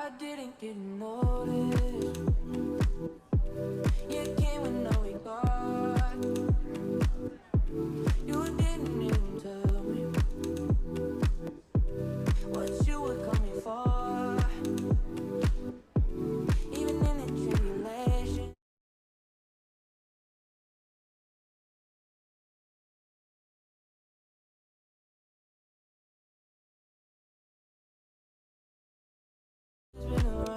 I didn't get noticed. You came with no regard. You didn't even tell me what you were coming for. Even in the tribulation. It's been around.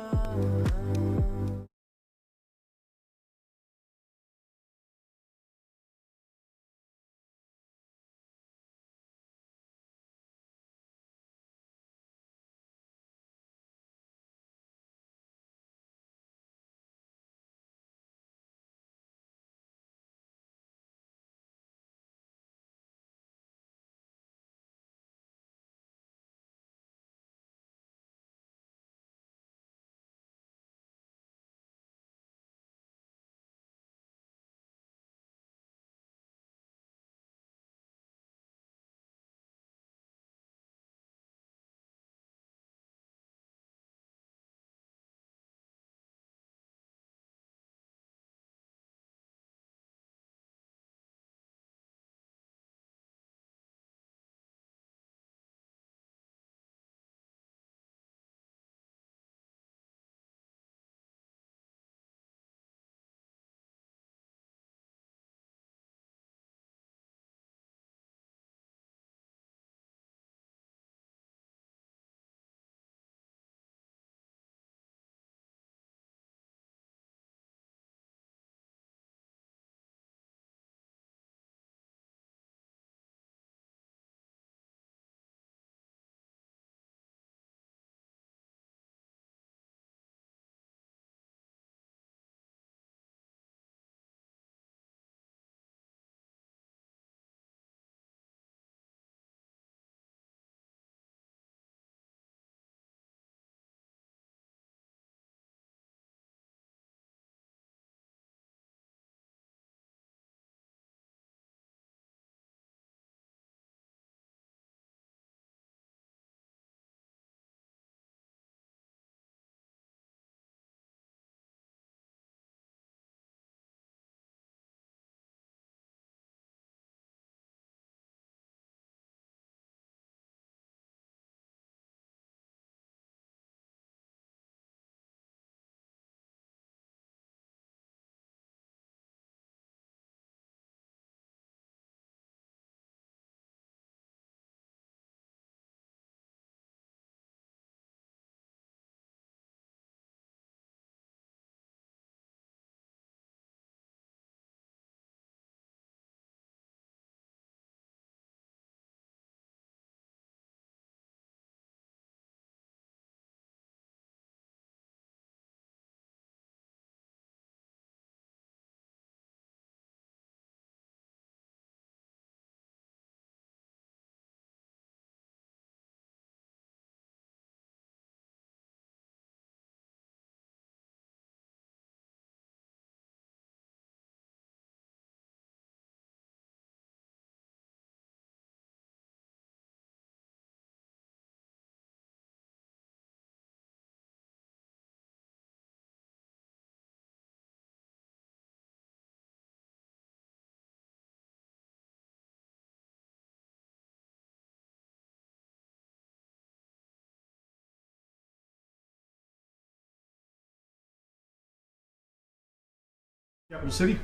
Capital City.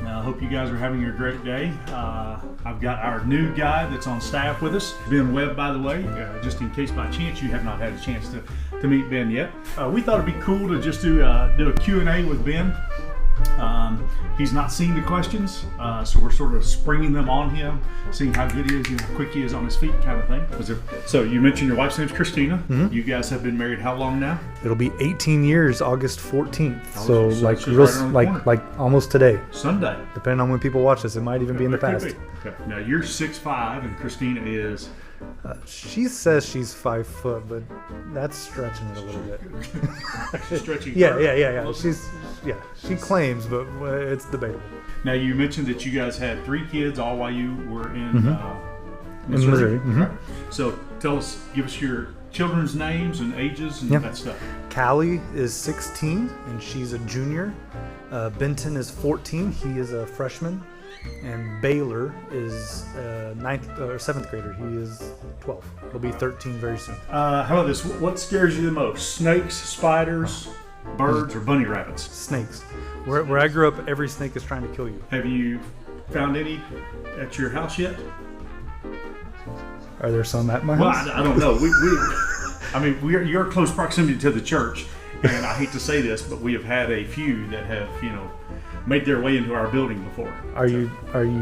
I hope you guys are having a great day. I've got our new guy that's on staff with us, Ben Webb, by the way, just in case by chance you have not had a chance to meet Ben yet. We thought it'd be cool to just do a Q&A with Ben. He's not seen the questions, so we're sort of springing them on him, seeing how good he is and how quick he is on his feet, kind of thing. So you mentioned your wife's name's Christina. Mm-hmm. You guys have been married how long now? It'll be 18 years, August 14th. So like almost today. Sunday. Depending on when people watch this, it might even be in the past. Okay. Now you're 6'5" and Christina is. She says she's 5 foot, but that's stretching it a little bit. Stretching. Yeah. She claims, but it's debatable. Now you mentioned that you guys had 3 kids, all while you were in Missouri. Right? So give us your children's names and ages and Yeah. that stuff. Callie is 16 and she's a junior. Benton is 14. He is a freshman. And Baylor is seventh grader. He is 12. He'll be 13 very soon. How about this? What scares you the most? Snakes, spiders, birds, or bunny rabbits? Snakes. Where I grew up, every snake is trying to kill you. Have you found any at your house yet? Are there some at my Well, house? I don't know. You're close proximity to the church, and I hate to say this, but we have had a few that have, made their way into our building before. Are you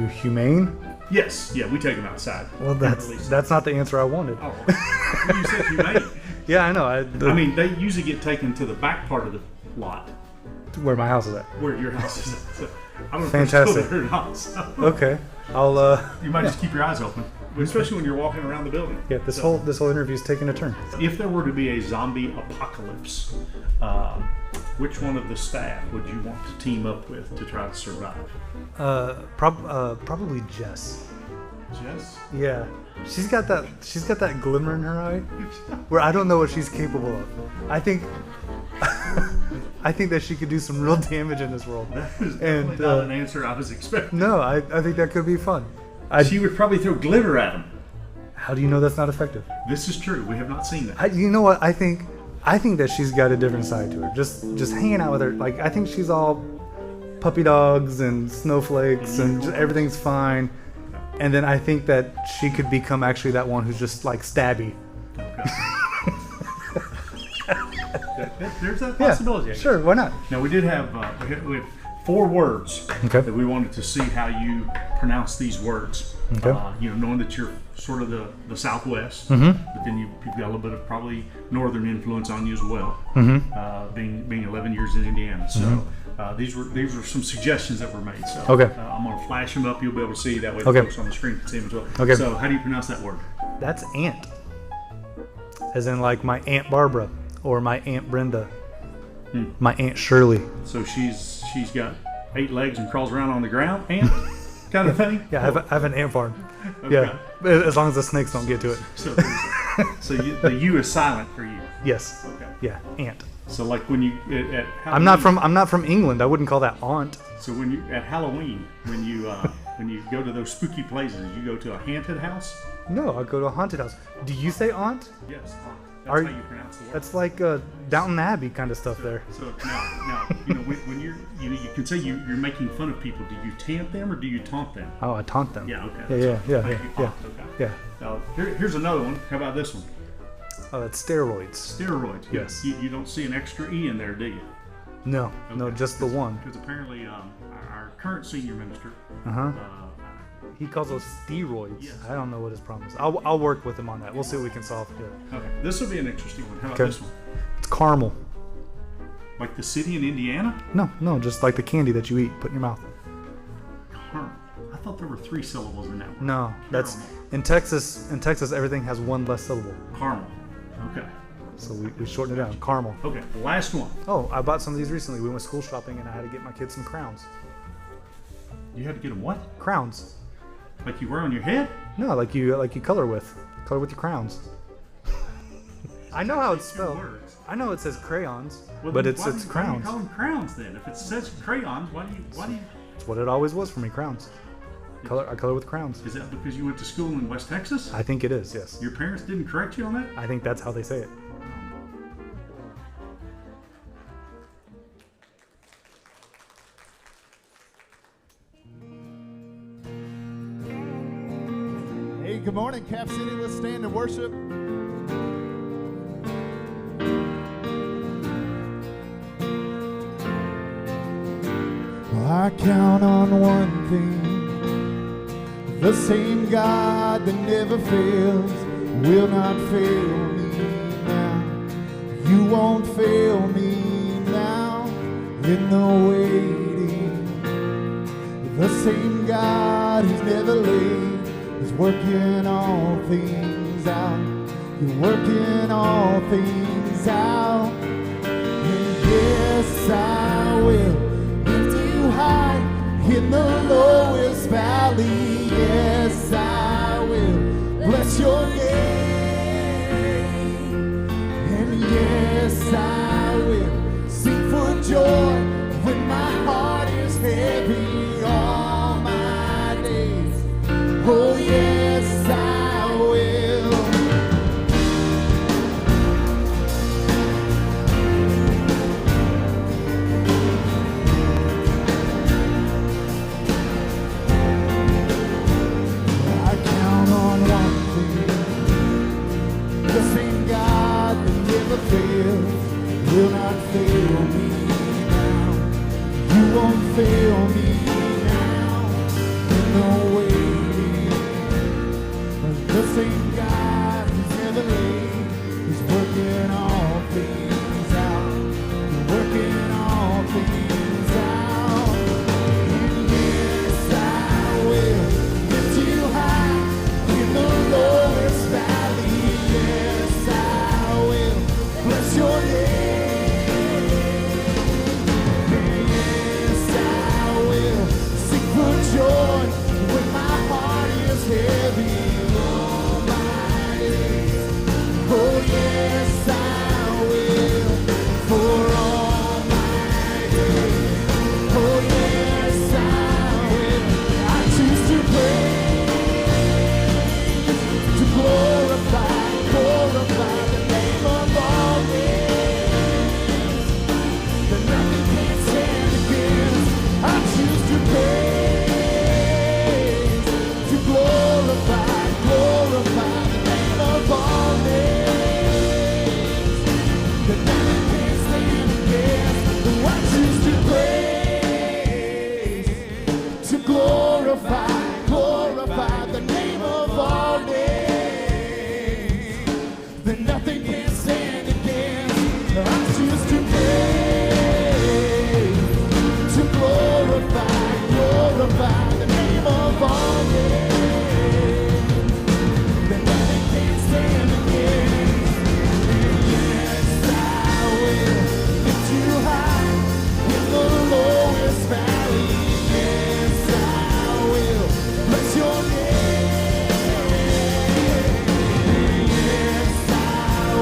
humane? Yes. Yeah, we take them outside. Well, and release them. that's not the answer I wanted. Oh, you said humane. Yeah, I know. I mean, they usually get taken to the back part of the lot, where my house is at. where your house is. So, I don't know Fantastic. if they're still there or not. So. Okay, I'll. You might just keep your eyes open, especially when you're walking around the building. Yeah, this whole interview is taking a turn. If there were to be a zombie apocalypse, which one of the staff would you want to team up with to try to survive? Probably Jess. Jess? Yeah, she's got that glimmer in her eye, where I don't know what she's capable of. I think that she could do some real damage in this world. That is And, definitely not an answer I was expecting. No, I think that could be fun. She would probably throw glitter at him. How do you know that's not effective? This is true. We have not seen that. You know what? I think that she's got a different side to her. Just hanging out with her. Like, I think she's all puppy dogs and snowflakes and just, everything's fine. And then I think that she could become actually that one who's just like stabby. Okay. There's that possibility. I guess. Sure, why not? Now we did have we had 4 words Okay. that we wanted to see how you pronounce these words. Okay. Knowing that you're sort of the Southwest, Mm-hmm. but then you've got a little bit of probably Northern influence on you as well. Mm-hmm. Being 11 years in Indiana, so these were some suggestions that were made. So Okay. I'm gonna flash them up. You'll be able to see that way. The Okay. folks on the screen can see them as well. Okay. So how do you pronounce that word? That's Aunt. As in like my Aunt Barbara or my Aunt Brenda. My Aunt Shirley. So she's got 8 legs and crawls around on the ground, ant kind of thing. Yeah, I have an ant farm. Okay. Yeah, as long as the snakes don't get to it. So the U is silent for you. Yes. Okay. Yeah, Aunt. So like when you at I'm not from England. I wouldn't call that aunt. So when you at Halloween, when you go to those spooky places, you go to a haunted house. No, I go to a haunted house. Do you say aunt? Yes, aunt. That's Are- how you pronounce the word. That's like Downton Abbey kind of stuff there. So now when you're you can say you're making fun of people. Do you taunt them or do you taunt them? Oh, I taunt them. Yeah. Okay. Yeah. Make you taunt, okay. Yeah. Now here's another one. How about this one? Oh, it's steroids. Steroids. Yes. You don't see an extra E in there, do you? No, no, just the one. Because apparently our current senior minister, Uh-huh. He calls those steroids. Yes. I don't know what his problem is. I'll work with him on that. We'll see what we can solve here. okay, this will be an interesting one. How about Okay. this one? It's caramel. Like the city in Indiana? No, just like the candy that you eat, put in your mouth. Caramel. I thought there were 3 syllables in that one. No, that's Caramel. in Texas. In Texas, everything has one less syllable, Caramel. Okay. so we shorten it down. Caramel. Okay. The last one. Oh, I bought some of these recently. We went school shopping, and I had to get my kids some crowns. You had to get them what? Crowns. Like you wear on your head? No, like you color with your crowns. I know how it's Two spelled. words. I know it says crayons, Well, but then it's why do you crowns. call them crowns then? If it says crayons, why do you? It's what it always was for me. Crowns. I color with crowns. Is that because you went to school in West Texas? I think it is. Yes. Your parents didn't correct you on that? I think that's how they say it. Hey, good morning, Cap City. Let's stand and worship. I count on one thing. The same God that never fails will not fail me now. You won't fail me now in the waiting. The same God who's never late is working all things out. You're working all things out. And yes, I will lift you high in the lowest valley. Yes, I will bless your name. Oh yes, I will. I count on one thing. The same God that never fails will not fail me now. You won't fail me now. In no way. The same God who's never late is working all things out. Working all things out. And yes, I will lift you high in the lowest valley. Yes, I will bless your name. And yes, I will sing for joy when my heart is heavy. All my days. Oh yes, I will for all my days. Oh yes, I will. I choose to praise, to glorify the name of all names. That nothing can stand against. I choose to praise, to glorify the name of all names. That nothing can stand against. I choose to praise, to glorify the name of all names. That nothing can stand against. I choose to praise, to glorify the name of all names. That nothing can stand against. And yes, I will lift you high in the lowest valley. Yes, I will bless your name. Yes, I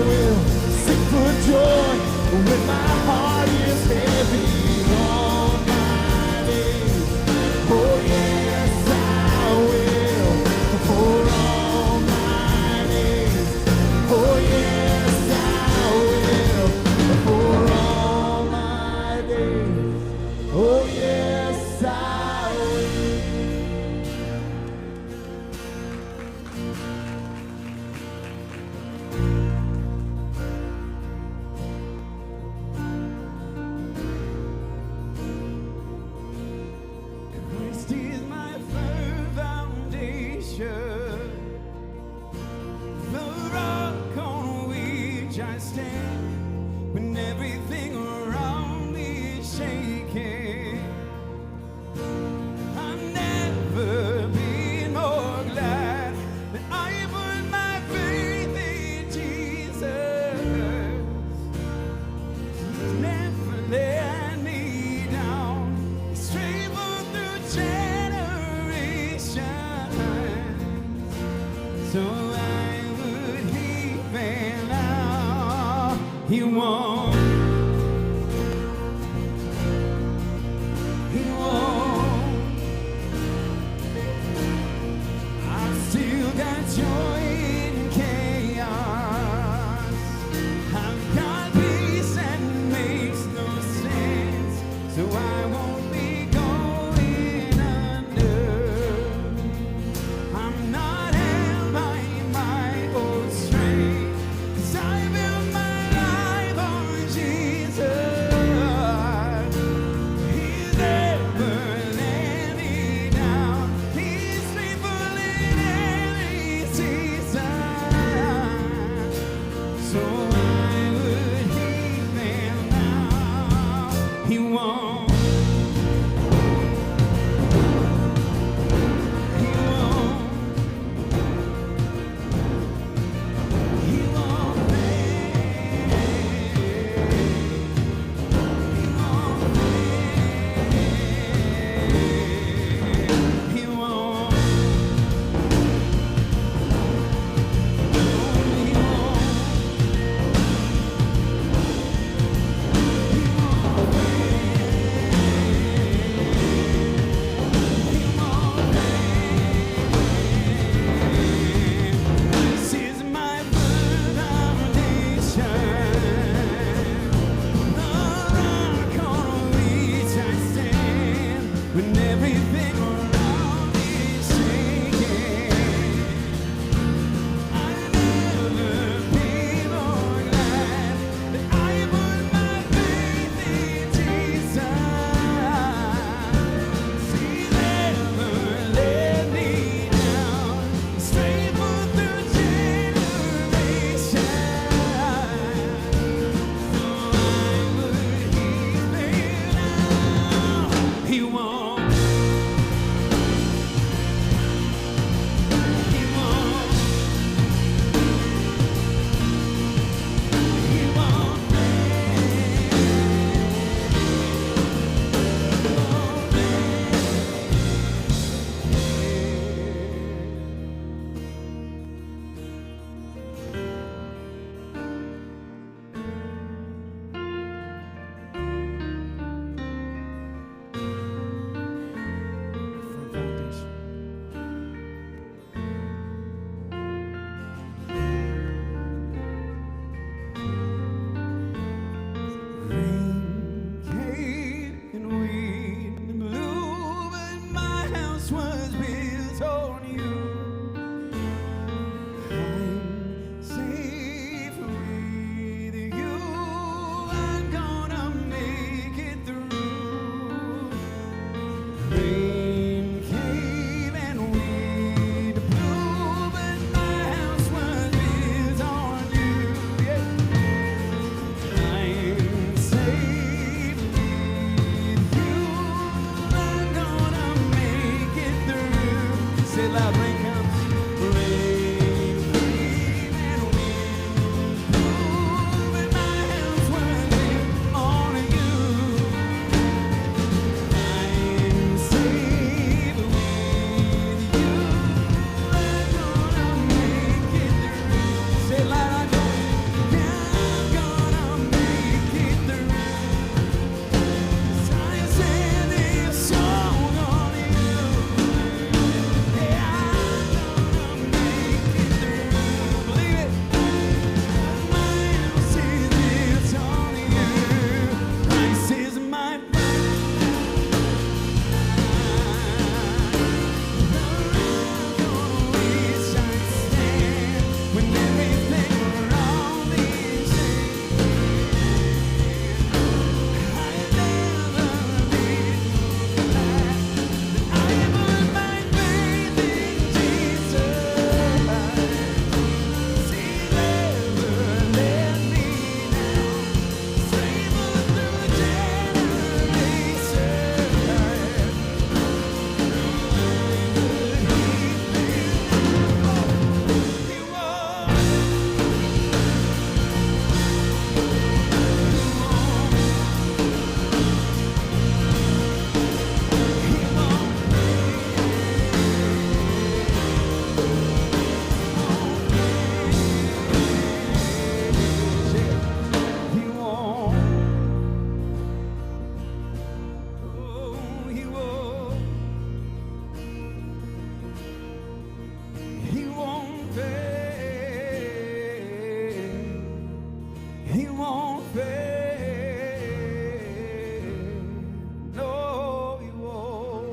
will sing for joy when my heart is heavy. All my days. Oh yes, I will for all my days. Oh yes, I will for all my days. Oh yes, I will. Christ is my firm foundation, the rock on which I stand when everything around me is shaking. I've never been more glad that I put my faith in Jesus. He's never let me down. He's faithful through generations. So I would leave and now he won't. He won't. I've still got joy in chaos. I've got peace that makes no sense. So I won't be going under. I'm not held by my own strength, 'cause I built my life on Jesus. He's never let me down. He's faithful in every season. Say it loud, rain comes. Rain, wind, and wind. Moving my hands working on you. I'm safe with you. I'm gonna make it through. Say it loud, I know. I'm gonna make it through. I said this song on you. Yeah, I'm gonna make it through. Believe it. My house is this on you. Christ is my friend. I'm gonna reach and stand when everything around me is He won't fail. No, he won't.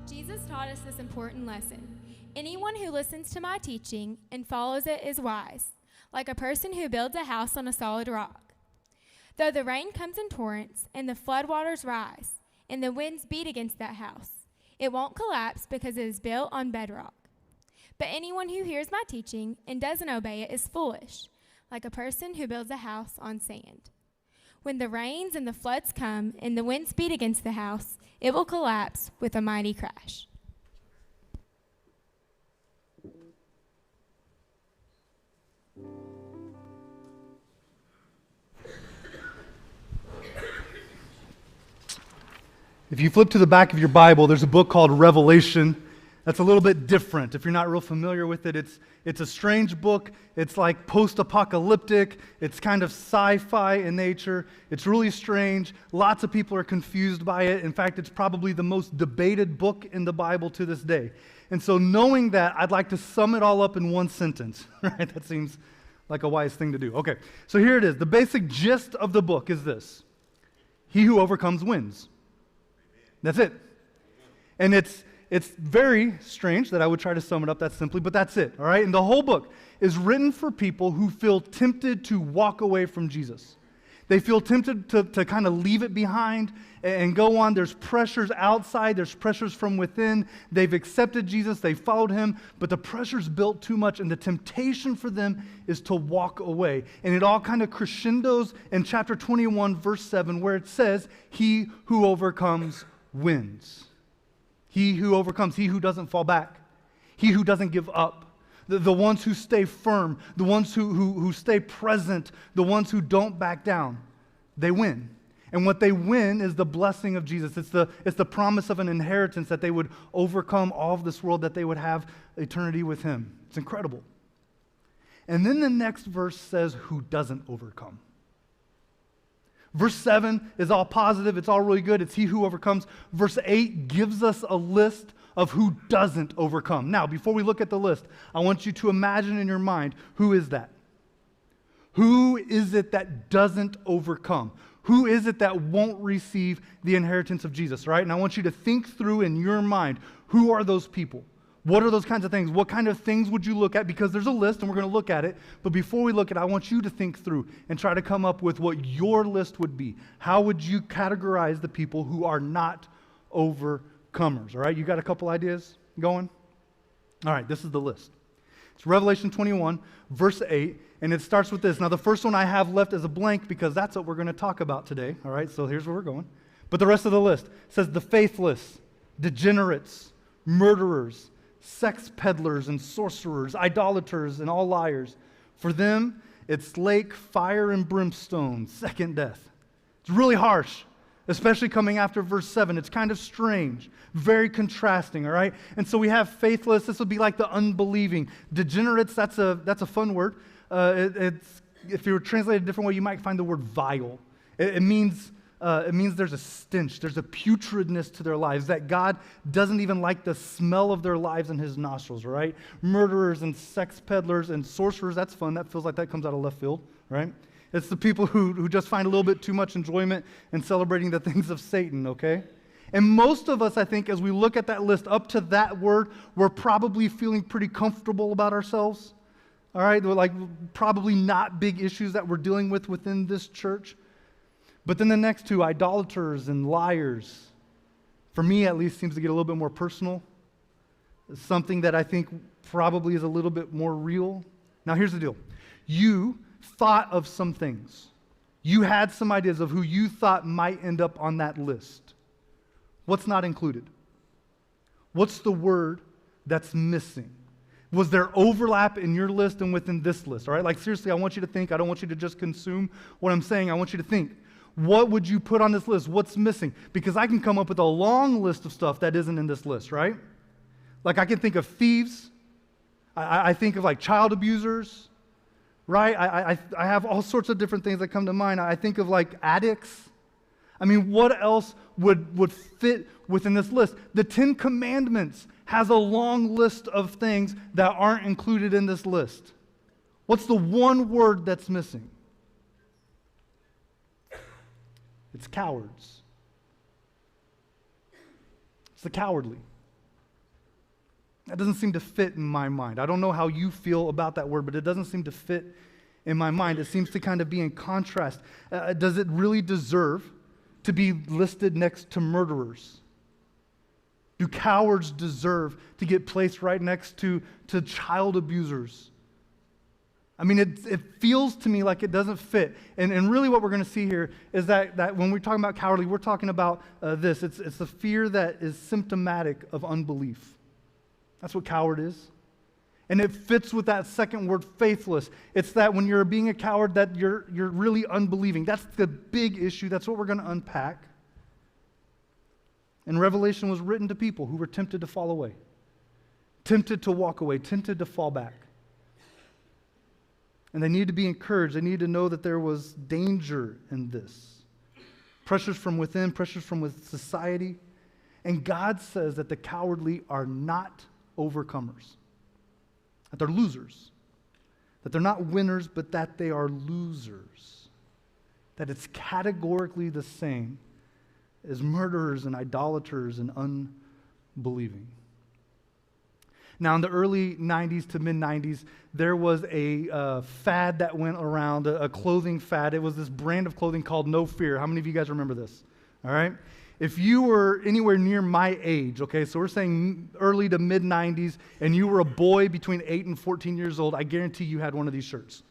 Jesus taught us this important lesson. Anyone who listens to my teaching and follows it is wise, like a person who builds a house on a solid rock. Though the rain comes in torrents and the floodwaters rise and the winds beat against that house, it won't collapse because it is built on bedrock. But anyone who hears my teaching and doesn't obey it is foolish, like a person who builds a house on sand. When the rains and the floods come and the winds beat against the house, it will collapse with a mighty crash. If you flip to the back of your Bible, there's a book called Revelation that's a little bit different. If you're not real familiar with it, it's a strange book. It's like post-apocalyptic. It's kind of sci-fi in nature. It's really strange. Lots of people are confused by it. In fact, it's probably the most debated book in the Bible to this day. And so knowing that, I'd like to sum it all up in one sentence. Right? That seems like a wise thing to do. Okay, so here it is. The basic gist of the book is this. He who overcomes wins. That's it. And it's very strange that I would try to sum it up that simply, but that's it, all right? And the whole book is written for people who feel tempted to walk away from Jesus. They feel tempted to kind of leave it behind and go on. There's pressures outside. There's pressures from within. They've accepted Jesus. They followed him, but the pressure's built too much, and the temptation for them is to walk away. And it all kind of crescendos in chapter 21, verse 7, where it says, he who overcomes wins. He who overcomes, he who doesn't fall back, he who doesn't give up, the ones who stay firm, the ones who stay present, the ones who don't back down, they win. And what they win is the blessing of Jesus. It's the promise of an inheritance that they would overcome all of this world, that they would have eternity with him. It's incredible. And then the next verse says, who doesn't overcome. Verse 7 is all positive. It's all really good. It's he who overcomes. Verse 8 gives us a list of who doesn't overcome. Now, before we look at the list, I want you to imagine in your mind, who is that? Who is it that doesn't overcome? Who is it that won't receive the inheritance of Jesus, right? And I want you to think through in your mind, who are those people? What are those kinds of things? What kind of things would you look at? Because there's a list, and we're going to look at it. But before we look at it, I want you to think through and try to come up with what your list would be. How would you categorize the people who are not overcomers? All right, you got a couple ideas going? All right, this is the list. It's Revelation 21, verse 8, and it starts with this. Now, the first one I have left is a blank because that's what we're going to talk about today. All right, so here's where we're going. But the rest of the list says the faithless, degenerates, murderers, sex peddlers and sorcerers, idolaters and all liars. For them, it's lake, fire, and brimstone, second death. It's really harsh, especially coming after verse 7. It's kind of strange, very contrasting, all right? And so we have faithless. This would be like the unbelieving. Degenerates, that's a fun word. If you were translated a different way, you might find the word vile. It means there's a stench, there's a putridness to their lives, that God doesn't even like the smell of their lives in his nostrils, right? Murderers and sex peddlers and sorcerers, that's fun. That feels like that comes out of left field, right? It's the people who just find a little bit too much enjoyment in celebrating the things of Satan, okay? And most of us, I think, as we look at that list, up to that word, we're probably feeling pretty comfortable about ourselves, all right? They're like probably not big issues that we're dealing with within this church. But then the next two, idolaters and liars, for me at least, seems to get a little bit more personal. It's something that I think probably is a little bit more real. Now here's the deal. You thought of some things. You had some ideas of who you thought might end up on that list. What's not included? What's the word that's missing? Was there overlap in your list and within this list? All right, like seriously, I want you to think. I don't want you to just consume what I'm saying. I want you to think. What would you put on this list? What's missing? Because I can come up with a long list of stuff that isn't in this list, right? Like I can think of thieves. I think of like child abusers, right? I have all sorts of different things that come to mind. I think of like addicts. I mean, what else would fit within this list? The 10 Commandments has a long list of things that aren't included in this list. What's the one word that's missing? It's cowards. It's the cowardly. That doesn't seem to fit in my mind. I don't know how you feel about that word, but it doesn't seem to fit in my mind. It seems to kind of be in contrast. Does it really deserve to be listed next to murderers? Do cowards deserve to get placed right next to child abusers? I mean, it feels to me like it doesn't fit. And really what we're going to see here is that when we're talking about cowardly, we're talking about this. It's the fear that is symptomatic of unbelief. That's what coward is. And it fits with that second word, faithless. It's that when you're being a coward that you're really unbelieving. That's the big issue. That's what we're going to unpack. And Revelation was written to people who were tempted to fall away, tempted to walk away, tempted to fall back. And they need to be encouraged. They need to know that there was danger in this. Pressures from within, pressures from with society. And God says that the cowardly are not overcomers, that they're losers, that they're not winners, but that they are losers, that it's categorically the same as murderers and idolaters and unbelieving. Now, in the early 90s to mid-90s, there was a fad that went around, a clothing fad. It was this brand of clothing called No Fear. How many of you guys remember this? All right? If you were anywhere near my age, okay, so we're saying early to mid-90s, and you were a boy between 8 and 14 years old, I guarantee you had one of these shirts.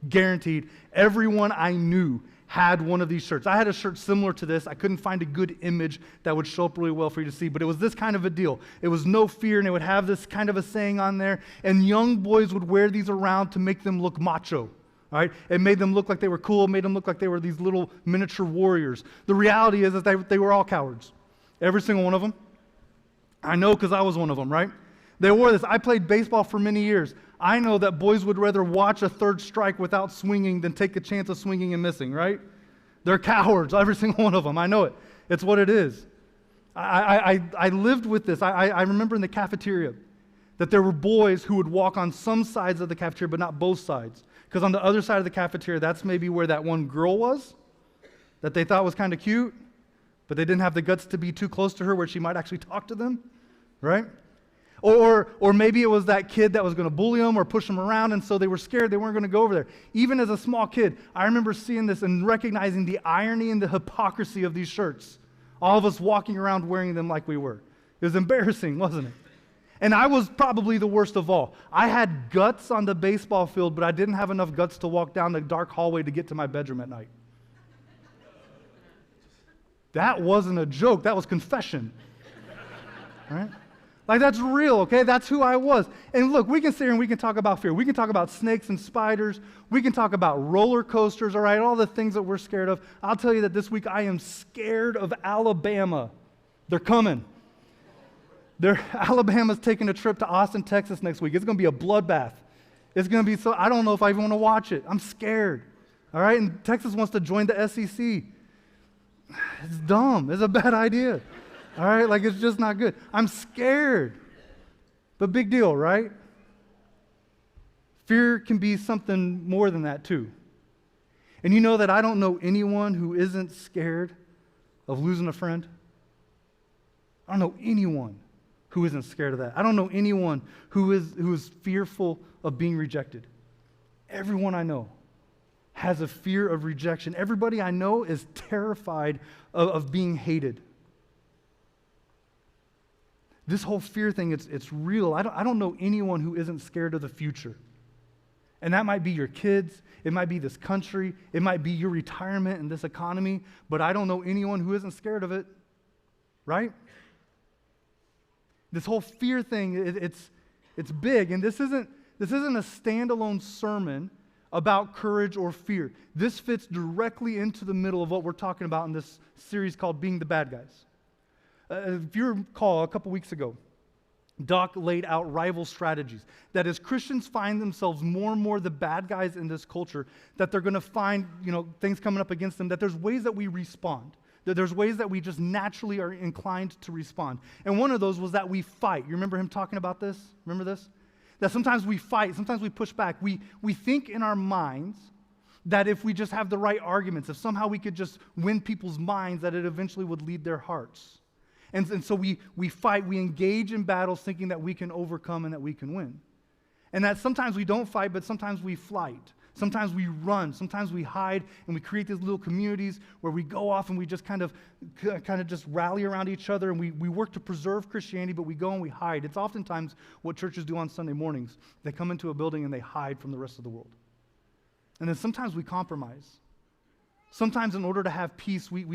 Guaranteed. Everyone I knew had one of these shirts. I had a shirt similar to this. I couldn't find a good image that would show up really well for you to see, but it was this kind of a deal. It was No Fear, and it would have this kind of a saying on there, and young boys would wear these around to make them look macho. All right? It made them look like they were cool, made them look like they were these little miniature warriors. The reality is that they were all cowards. Every single one of them. I know because I was one of them, right? They wore this. I played baseball for many years. I know that boys would rather watch a third strike without swinging than take a chance of swinging and missing, right? They're cowards, every single one of them. I know it. It's what it is. I lived with this. I remember in the cafeteria that there were boys who would walk on some sides of the cafeteria, but not both sides. Because on the other side of the cafeteria, that's maybe where that one girl was that they thought was kind of cute, but they didn't have the guts to be too close to her where she might actually talk to them, right? Or maybe it was that kid that was going to bully them or push them around, and so they were scared they weren't going to go over there. Even as a small kid, I remember seeing this and recognizing the irony and the hypocrisy of these shirts. All of us walking around wearing them like we were. It was embarrassing, wasn't it? And I was probably the worst of all. I had guts on the baseball field, but I didn't have enough guts to walk down the dark hallway to get to my bedroom at night. That wasn't a joke. That was confession. Right? Like, that's real, okay? That's who I was. And look, we can sit here and we can talk about fear. We can talk about snakes and spiders. We can talk about roller coasters, all right? All the things that we're scared of. I'll tell you that this week I am scared of Alabama. They're coming. Alabama's taking a trip to Austin, Texas next week. It's going to be a bloodbath. It's going to be so, I don't know if I even want to watch it. I'm scared, all right? And Texas wants to join the SEC. It's dumb. It's a bad idea. All right, like it's just not good. I'm scared. But big deal, right? Fear can be something more than that too. And you know that I don't know anyone who isn't scared of losing a friend. I don't know anyone who isn't scared of that. I don't know anyone who is fearful of being rejected. Everyone I know has a fear of rejection. Everybody I know is terrified of being hated. This whole fear thing, it's real. I don't know anyone who isn't scared of the future. And that might be your kids. It might be this country. It might be your retirement and this economy. But I don't know anyone who isn't scared of it. Right? This whole fear thing, it's big. And this isn't a standalone sermon about courage or fear. This fits directly into the middle of what we're talking about in this series called Being the Bad Guys. If you recall, a couple weeks ago, Doc laid out rival strategies. That as Christians find themselves more and more the bad guys in this culture, that they're going to find, things coming up against them, that there's ways that we respond. That there's ways that we just naturally are inclined to respond. And one of those was that we fight. You remember him talking about this? Remember this? That sometimes we fight, sometimes we push back. We think in our minds that if we just have the right arguments, if somehow we could just win people's minds, that it eventually would lead their hearts. And so we fight, we engage in battles thinking that we can overcome and that we can win. And that sometimes we don't fight, but sometimes we flight. Sometimes we run, sometimes we hide, and we create these little communities where we go off and we just kind of just rally around each other, and we work to preserve Christianity, but we go and we hide. It's oftentimes what churches do on Sunday mornings. They come into a building and they hide from the rest of the world. And then sometimes we compromise. Sometimes in order to have peace, we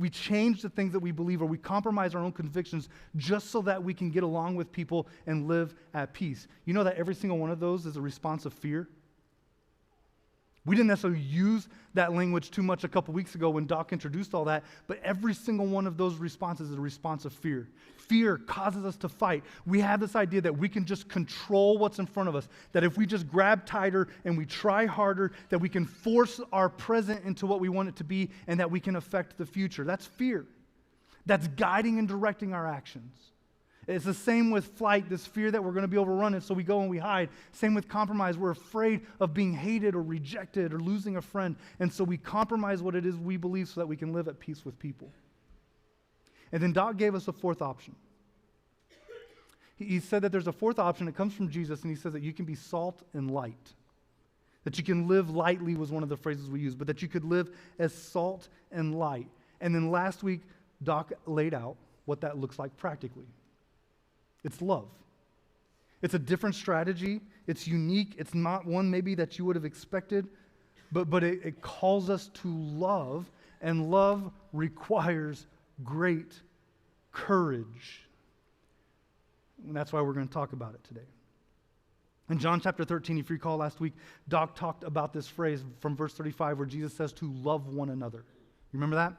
change the things that we believe, or we compromise our own convictions just so that we can get along with people and live at peace. You know that every single one of those is a response of fear? We didn't necessarily use that language too much a couple weeks ago when Doc introduced all that, but every single one of those responses is a response of fear. Fear causes us to fight. We have this idea that we can just control what's in front of us, that if we just grab tighter and we try harder, that we can force our present into what we want it to be, and that we can affect the future. That's fear. That's guiding and directing our actions. It's the same with flight, this fear that we're going to be overrun, and so we go and we hide. Same with compromise. We're afraid of being hated or rejected or losing a friend, and so we compromise what it is we believe so that we can live at peace with people. And then Doc gave us a fourth option. He said that there's a fourth option. It comes from Jesus, and he says that you can be salt and light. That you can live lightly was one of the phrases we used, but that you could live as salt and light. And then last week, Doc laid out what that looks like practically. It's love. It's a different strategy. It's unique. It's not one maybe that you would have expected, but it calls us to love, and love requires great courage. And that's why we're going to talk about it today. In John chapter 13, if you recall last week, Doc talked about this phrase from verse 35 where Jesus says to love one another. You remember that?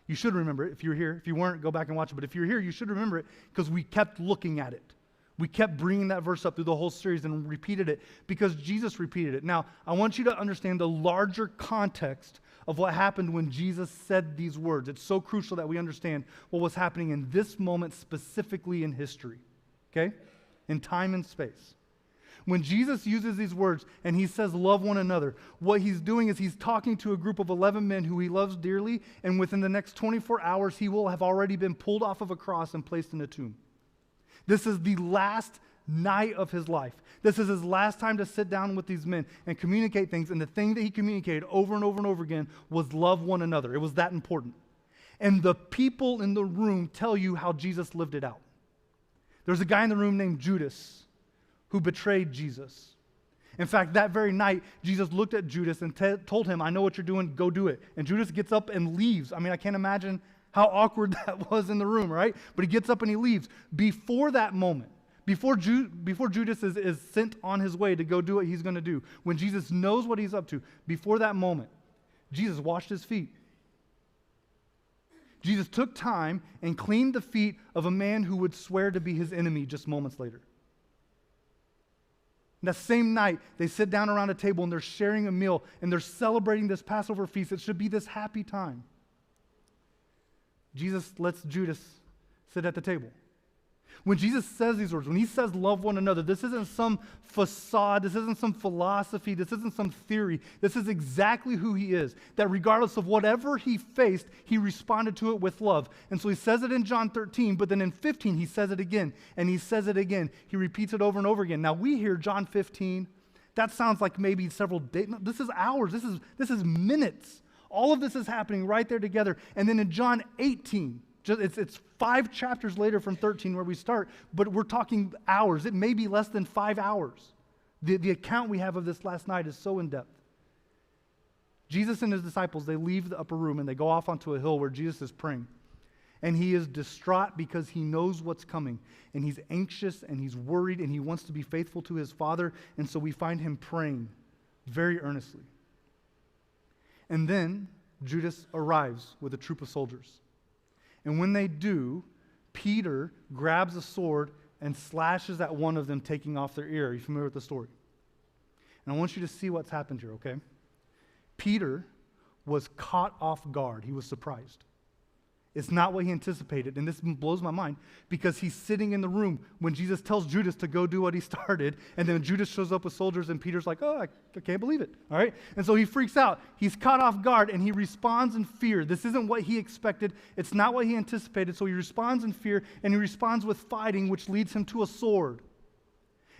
You should remember it if you're here. If you weren't, go back and watch it. But if you're here, you should remember it because we kept looking at it. We kept bringing that verse up through the whole series and repeated it because Jesus repeated it. Now, I want you to understand the larger context of what happened when Jesus said these words. It's so crucial that we understand what was happening in this moment specifically in history, okay? In time and space. When Jesus uses these words and he says, love one another, what he's doing is he's talking to a group of 11 men who he loves dearly, and within the next 24 hours, he will have already been pulled off of a cross and placed in a tomb. This is the last night of his life. This is his last time to sit down with these men and communicate things, and the thing that he communicated over and over and over again was love one another. It was that important. And the people in the room tell you how Jesus lived it out. There's a guy in the room named Judas who betrayed Jesus. In fact, that very night, Jesus looked at Judas and told him, I know what you're doing, go do it. And Judas gets up and leaves. I mean, I can't imagine how awkward that was in the room, right? But he gets up and he leaves. Before that moment, before Judas is sent on his way to go do what he's going to do, when Jesus knows what he's up to, before that moment, Jesus washed his feet. Jesus took time and cleaned the feet of a man who would swear to be his enemy just moments later. And that same night, they sit down around a table and they're sharing a meal and they're celebrating this Passover feast. It should be this happy time. Jesus lets Judas sit at the table. When Jesus says these words, when he says love one another, this isn't some facade, this isn't some philosophy, this isn't some theory. This is exactly who he is. That regardless of whatever he faced, he responded to it with love. And so he says it in John 13, but then in 15 he says it again, and he says it again. He repeats it over and over again. Now we hear John 15, that sounds like maybe several days. No, this is hours, this is minutes. All of this is happening right there together. And then in John 18, it's 5 chapters later from 13 where we start, but we're talking hours. It may be less than 5 hours. The account we have of this last night is so in-depth. Jesus and his disciples, they leave the upper room and they go off onto a hill where Jesus is praying. And he is distraught because he knows what's coming. And he's anxious and he's worried and he wants to be faithful to his Father. And so we find him praying very earnestly. And then Judas arrives with a troop of soldiers. And when they do, Peter grabs a sword and slashes at one of them, taking off their ear. Are you familiar with the story? And I want you to see what's happened here, okay? Peter was caught off guard. He was surprised. It's not what he anticipated. And this blows my mind because he's sitting in the room when Jesus tells Judas to go do what he started. And then Judas shows up with soldiers and Peter's like, oh, I can't believe it. All right. And so he freaks out. He's caught off guard and he responds in fear. This isn't what he expected. It's not what he anticipated. So he responds in fear and he responds with fighting, which leads him to a sword.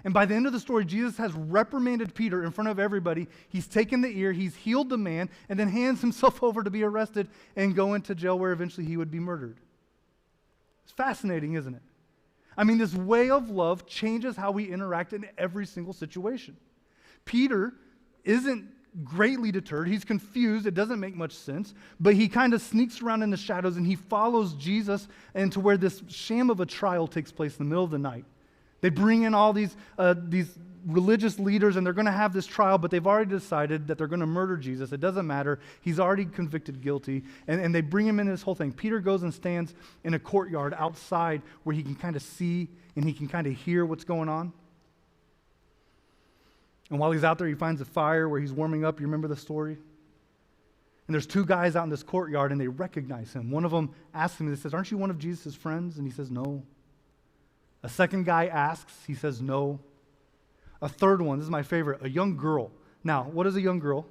And by the end of the story, Jesus has reprimanded Peter in front of everybody. He's taken the ear, he's healed the man, and then hands himself over to be arrested and go into jail where eventually he would be murdered. It's fascinating, isn't it? I mean, this way of love changes how we interact in every single situation. Peter isn't greatly deterred. He's confused. It doesn't make much sense. But he kind of sneaks around in the shadows and he follows Jesus into where this sham of a trial takes place in the middle of the night. They bring in all these religious leaders and they're going to have this trial, but they've already decided that they're going to murder Jesus. It doesn't matter. He's already convicted guilty. And they bring him in this whole thing. Peter goes and stands in a courtyard outside where he can kind of see and he can kind of hear what's going on. And while he's out there, he finds a fire where he's warming up. You remember the story? And there's 2 guys out in this courtyard and they recognize him. One of them asks him, he says, aren't you one of Jesus' friends? And he says, no. A second guy asks, he says no. A third one, this is my favorite, a young girl. Now, what is a young girl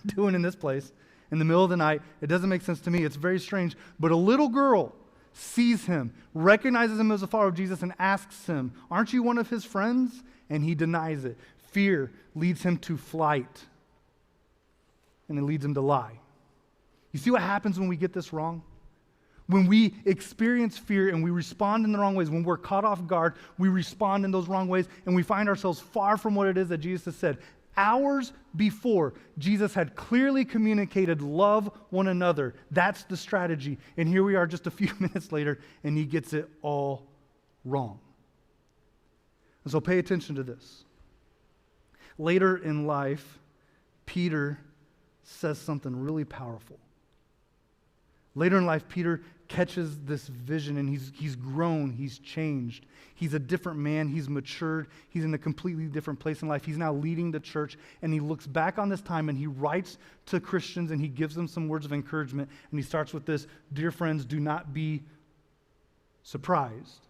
doing in this place in the middle of the night? It doesn't make sense to me. It's very strange. But a little girl sees him, recognizes him as a follower of Jesus, and asks him, aren't you one of his friends? And he denies it. Fear leads him to flight, and it leads him to lie. You see what happens when we get this wrong? When we experience fear and we respond in the wrong ways, when we're caught off guard, we respond in those wrong ways and we find ourselves far from what it is that Jesus has said. Hours before, Jesus had clearly communicated, love one another. That's the strategy. And here we are just a few minutes later and he gets it all wrong. And so pay attention to this. Later in life, Peter says something really powerful. Later in life, Peter catches this vision and he's grown, he's changed. He's a different man, he's matured, he's in a completely different place in life. He's now leading the church and he looks back on this time and he writes to Christians and he gives them some words of encouragement. And he starts with this, dear friends, do not be surprised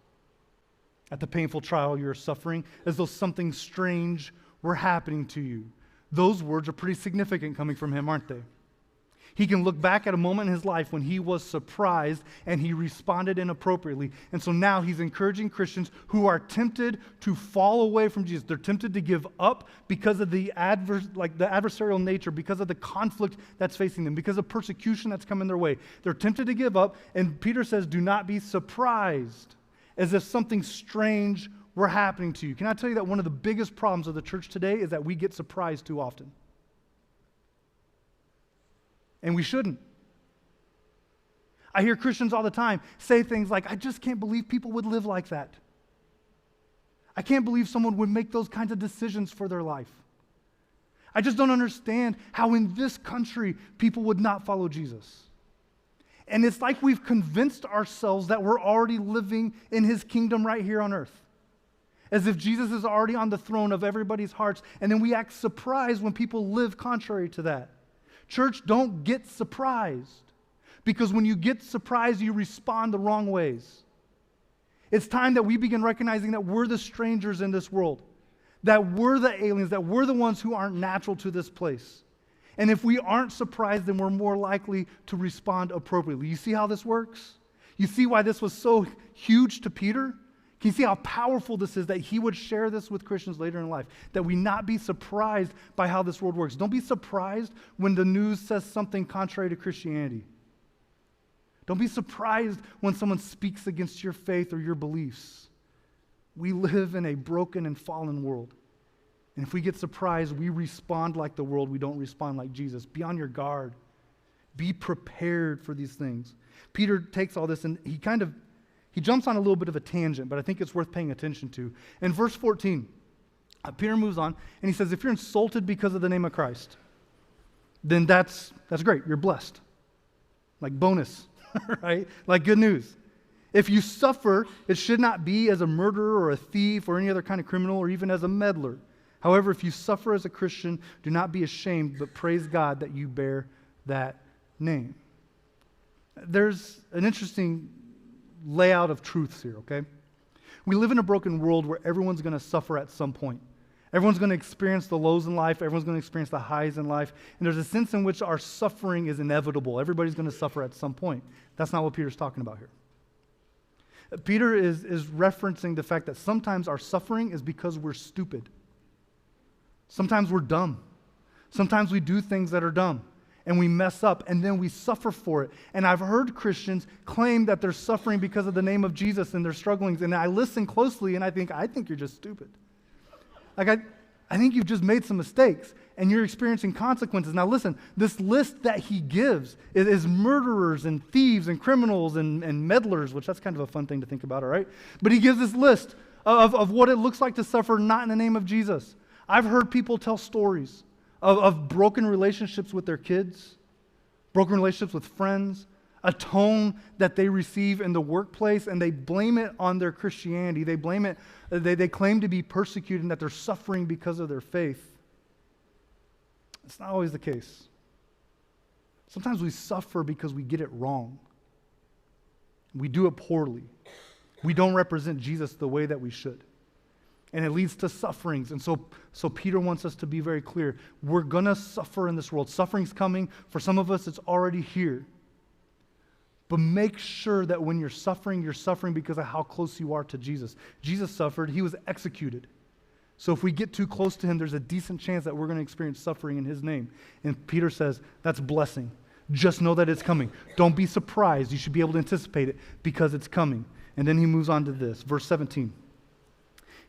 at the painful trial you're suffering as though something strange were happening to you. Those words are pretty significant coming from him, aren't they? He can look back at a moment in his life when he was surprised and he responded inappropriately. And so now he's encouraging Christians who are tempted to fall away from Jesus. They're tempted to give up because of the adversarial nature, because of the conflict that's facing them, because of persecution that's coming their way. They're tempted to give up, and Peter says, do not be surprised, as if something strange were happening to you. Can I tell you that one of the biggest problems of the church today is that we get surprised too often? And we shouldn't. I hear Christians all the time say things like, I just can't believe people would live like that. I can't believe someone would make those kinds of decisions for their life. I just don't understand how in this country people would not follow Jesus. And it's like we've convinced ourselves that we're already living in his kingdom right here on earth. As if Jesus is already on the throne of everybody's hearts, and then we act surprised when people live contrary to that. Church, don't get surprised. Because when you get surprised, you respond the wrong ways. It's time that we begin recognizing that we're the strangers in this world, that we're the aliens, that we're the ones who aren't natural to this place. And if we aren't surprised, then we're more likely to respond appropriately. You see how this works? You see why this was so huge to Peter? Can you see how powerful this is that he would share this with Christians later in life? That we not be surprised by how this world works. Don't be surprised when the news says something contrary to Christianity. Don't be surprised when someone speaks against your faith or your beliefs. We live in a broken and fallen world. And if we get surprised, we respond like the world. We don't respond like Jesus. Be on your guard. Be prepared for these things. Peter takes all this and he jumps on a little bit of a tangent, but I think it's worth paying attention to. In verse 14, Peter moves on and he says, if you're insulted because of the name of Christ, then that's great. You're blessed. Like bonus. Right? Like good news. If you suffer, it should not be as a murderer or a thief or any other kind of criminal or even as a meddler. However, if you suffer as a Christian, do not be ashamed, but praise God that you bear that name. There's an interesting layout of truths here, okay? We live in a broken world where everyone's going to suffer at some point. Everyone's going to experience the lows in life. Everyone's going to experience the highs in life. And there's a sense in which our suffering is inevitable. Everybody's going to suffer at some point. That's not what Peter's talking about here. Peter is referencing the fact that sometimes our suffering is because we're stupid. Sometimes we're dumb. Sometimes we do things that are dumb. And we mess up, and then we suffer for it. And I've heard Christians claim that they're suffering because of the name of Jesus and their strugglings. And I listen closely, and I think you're just stupid. Like, I think you've just made some mistakes and you're experiencing consequences. Now listen, this list that he gives is murderers and thieves and criminals and meddlers, which that's kind of a fun thing to think about, all right? But he gives this list of what it looks like to suffer not in the name of Jesus. I've heard people tell stories of broken relationships with their kids, broken relationships with friends, a tone that they receive in the workplace, and they blame it on their Christianity. They blame it, they claim to be persecuted and that they're suffering because of their faith. It's not always the case. Sometimes we suffer because we get it wrong. We do it poorly. We don't represent Jesus the way that we should. And it leads to sufferings. And so Peter wants us to be very clear. We're going to suffer in this world. Suffering's coming. For some of us, it's already here. But make sure that when you're suffering because of how close you are to Jesus. Jesus suffered. He was executed. So if we get too close to him, there's a decent chance that we're going to experience suffering in his name. And Peter says, that's blessing. Just know that it's coming. Don't be surprised. You should be able to anticipate it because it's coming. And then he moves on to this, verse 17.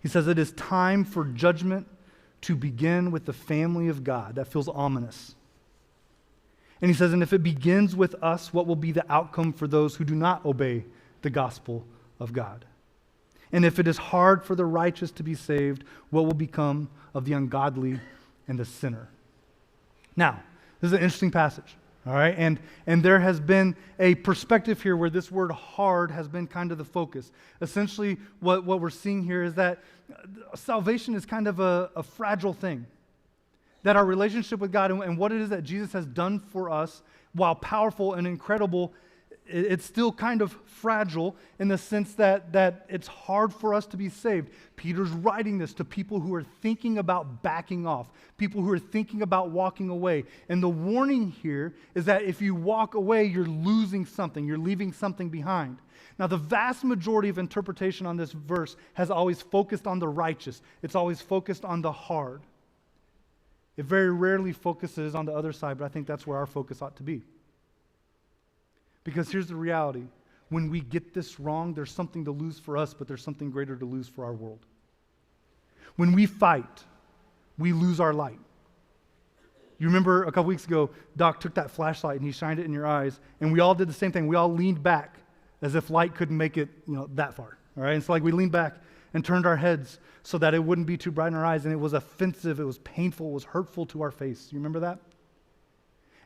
He says, it is time for judgment to begin with the family of God. That feels ominous. And he says, and if it begins with us, what will be the outcome for those who do not obey the gospel of God? And if it is hard for the righteous to be saved, what will become of the ungodly and the sinner? Now, this is an interesting passage. All right, and there has been a perspective here where this word hard has been kind of the focus. Essentially, what we're seeing here is that salvation is kind of a fragile thing. That our relationship with God and what it is that Jesus has done for us, while powerful and incredible, it's still kind of fragile in the sense that it's hard for us to be saved. Peter's writing this to people who are thinking about backing off, people who are thinking about walking away. And the warning here is that if you walk away, you're losing something, you're leaving something behind. Now, the vast majority of interpretation on this verse has always focused on the righteous. It's always focused on the hard. It very rarely focuses on the other side, but I think that's where our focus ought to be. Because here's the reality. When we get this wrong, there's something to lose for us, but there's something greater to lose for our world. When we fight, we lose our light. You remember a couple weeks ago, Doc took that flashlight and he shined it in your eyes, and we all did the same thing. We all leaned back as if light couldn't make it, that far. All right, and so like we leaned back and turned our heads so that it wouldn't be too bright in our eyes, and it was offensive, it was painful, it was hurtful to our face. You remember that?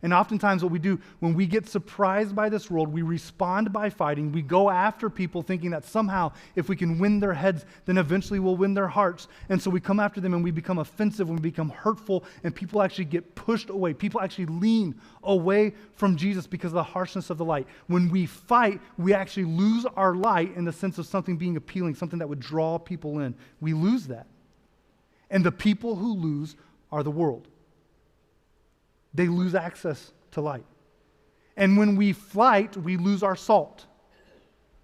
And oftentimes what we do when we get surprised by this world, we respond by fighting. We go after people thinking that somehow if we can win their heads, then eventually we'll win their hearts. And so we come after them and we become offensive and we become hurtful, and people actually get pushed away. People actually lean away from Jesus because of the harshness of the light. When we fight, we actually lose our light in the sense of something being appealing, something that would draw people in. We lose that. And the people who lose are the world. They lose access to light. And when we fight, we lose our salt.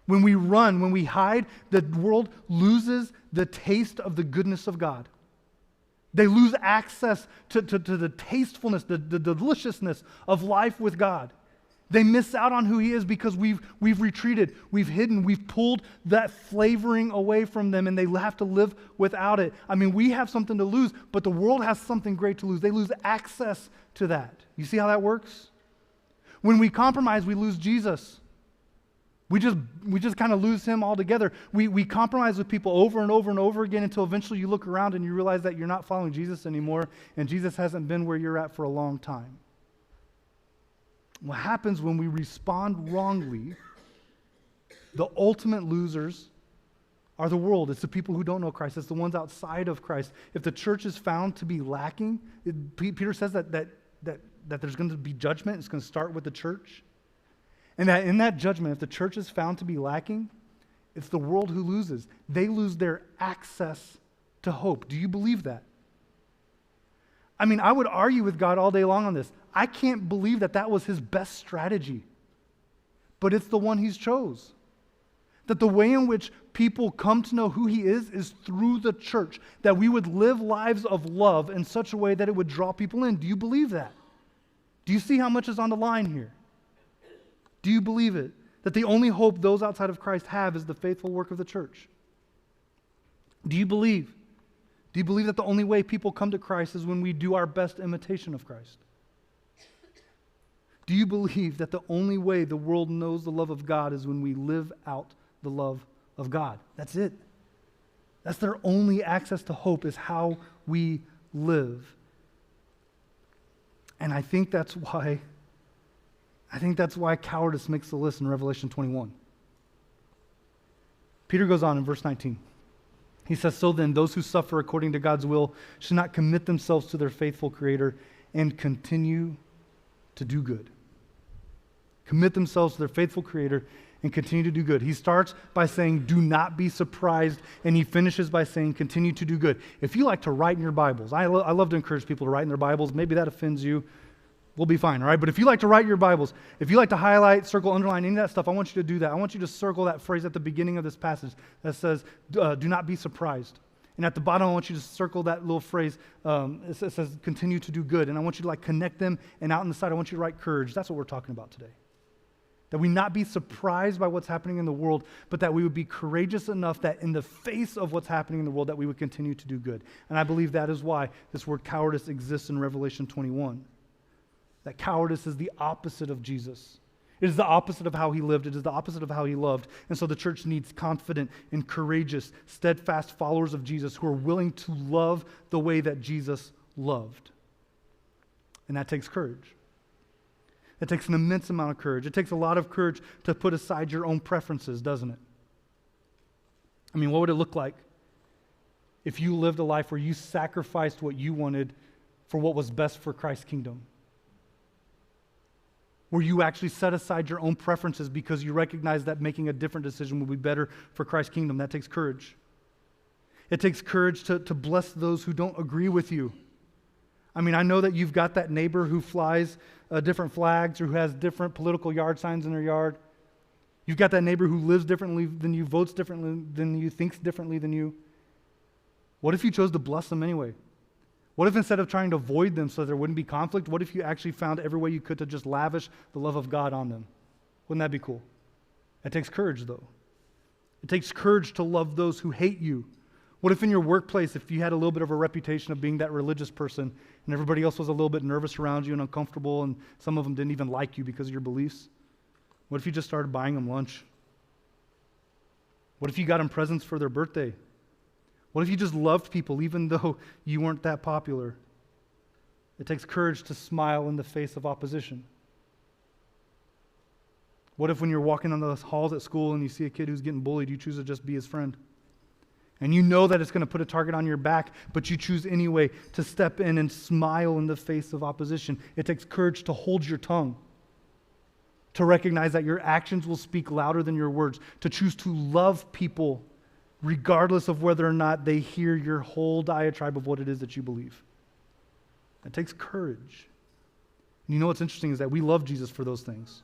When we run, when we hide, the world loses the taste of the goodness of God. They lose access to the tastefulness, the deliciousness of life with God. They miss out on who He is because we've retreated, we've hidden, we've pulled that flavoring away from them, and they have to live without it. I mean, we have something to lose, but the world has something great to lose. They lose access to that. You see how that works? When we compromise, we lose Jesus. We just kind of lose Him altogether. We compromise with people over and over and over again until eventually you look around and you realize that you're not following Jesus anymore, and Jesus hasn't been where you're at for a long time. What happens when we respond wrongly, the ultimate losers are the world. It's the people who don't know Christ. It's the ones outside of Christ. If the church is found to be lacking, Peter says that there's going to be judgment. It's going to start with the church. And that in that judgment, if the church is found to be lacking, it's the world who loses. They lose their access to hope. Do you believe that? I mean, I would argue with God all day long on this. I can't believe that was His best strategy. But it's the one He's chose. That the way in which people come to know who He is through the church. That we would live lives of love in such a way that it would draw people in. Do you believe that? Do you see how much is on the line here? Do you believe it? That the only hope those outside of Christ have is the faithful work of the church? Do you believe? Do you believe that the only way people come to Christ is when we do our best imitation of Christ? Do you believe that the only way the world knows the love of God is when we live out the love of God? That's it. That's their only access to hope, is how we live. And I think that's why cowardice makes the list in Revelation 21. Peter goes on in verse 19. He says, "So then, those who suffer according to God's will should not commit themselves to their faithful Creator and continue to do good." Commit themselves to their faithful Creator and continue to do good. He starts by saying, do not be surprised, and he finishes by saying, continue to do good. If you like to write in your Bibles, I love to encourage people to write in their Bibles. Maybe that offends you. We'll be fine, all right? But if you like to write your Bibles, if you like to highlight, circle, underline, any of that stuff, I want you to do that. I want you to circle that phrase at the beginning of this passage that says, do not be surprised. And at the bottom, I want you to circle that little phrase. It says, continue to do good. And I want you to connect them. And out on the side, I want you to write courage. That's what we're talking about today. That we not be surprised by what's happening in the world, but that we would be courageous enough that in the face of what's happening in the world, that we would continue to do good. And I believe that is why this word cowardice exists in Revelation 21. That cowardice is the opposite of Jesus. It is the opposite of how he lived. It is the opposite of how he loved. And so the church needs confident and courageous, steadfast followers of Jesus who are willing to love the way that Jesus loved. And that takes courage. It takes an immense amount of courage. It takes a lot of courage to put aside your own preferences, doesn't it? I mean, what would it look like if you lived a life where you sacrificed what you wanted for what was best for Christ's kingdom? Where you actually set aside your own preferences because you recognize that making a different decision will be better for Christ's kingdom. That takes courage. It takes courage to bless those who don't agree with you. I mean, I know that you've got that neighbor who flies different flags or who has different political yard signs in their yard. You've got that neighbor who lives differently than you, votes differently than you, thinks differently than you. What if you chose to bless them anyway? What if instead of trying to avoid them so there wouldn't be conflict, what if you actually found every way you could to just lavish the love of God on them? Wouldn't that be cool? It takes courage, though. It takes courage to love those who hate you What if in your workplace, if you had a little bit of a reputation of being that religious person and everybody else was a little bit nervous around you and uncomfortable and some of them didn't even like you because of your beliefs? What if you just started buying them lunch? What if you got them presents for their birthday? What if you just loved people even though you weren't that popular? It takes courage to smile in the face of opposition. What if when you're walking on the halls at school and you see a kid who's getting bullied, you choose to just be his friend? And you know that it's going to put a target on your back, but you choose anyway to step in and smile in the face of opposition. It takes courage to hold your tongue, to recognize that your actions will speak louder than your words, to choose to love people regardless of whether or not they hear your whole diatribe of what it is that you believe. It takes courage. And you know what's interesting is that we love Jesus for those things.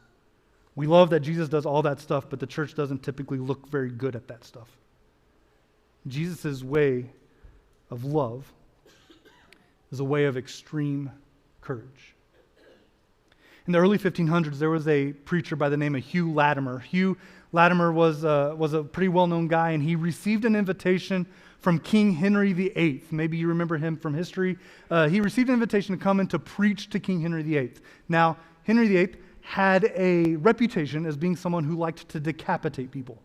We love that Jesus does all that stuff, but the church doesn't typically look very good at that stuff. Jesus' way of love is a way of extreme courage. In the early 1500s, there was a preacher by the name of Hugh Latimer. Hugh Latimer was a pretty well-known guy, and he received an invitation from King Henry VIII. Maybe you remember him from history. He received an invitation to come and to preach to King Henry VIII. Now, Henry VIII had a reputation as being someone who liked to decapitate people.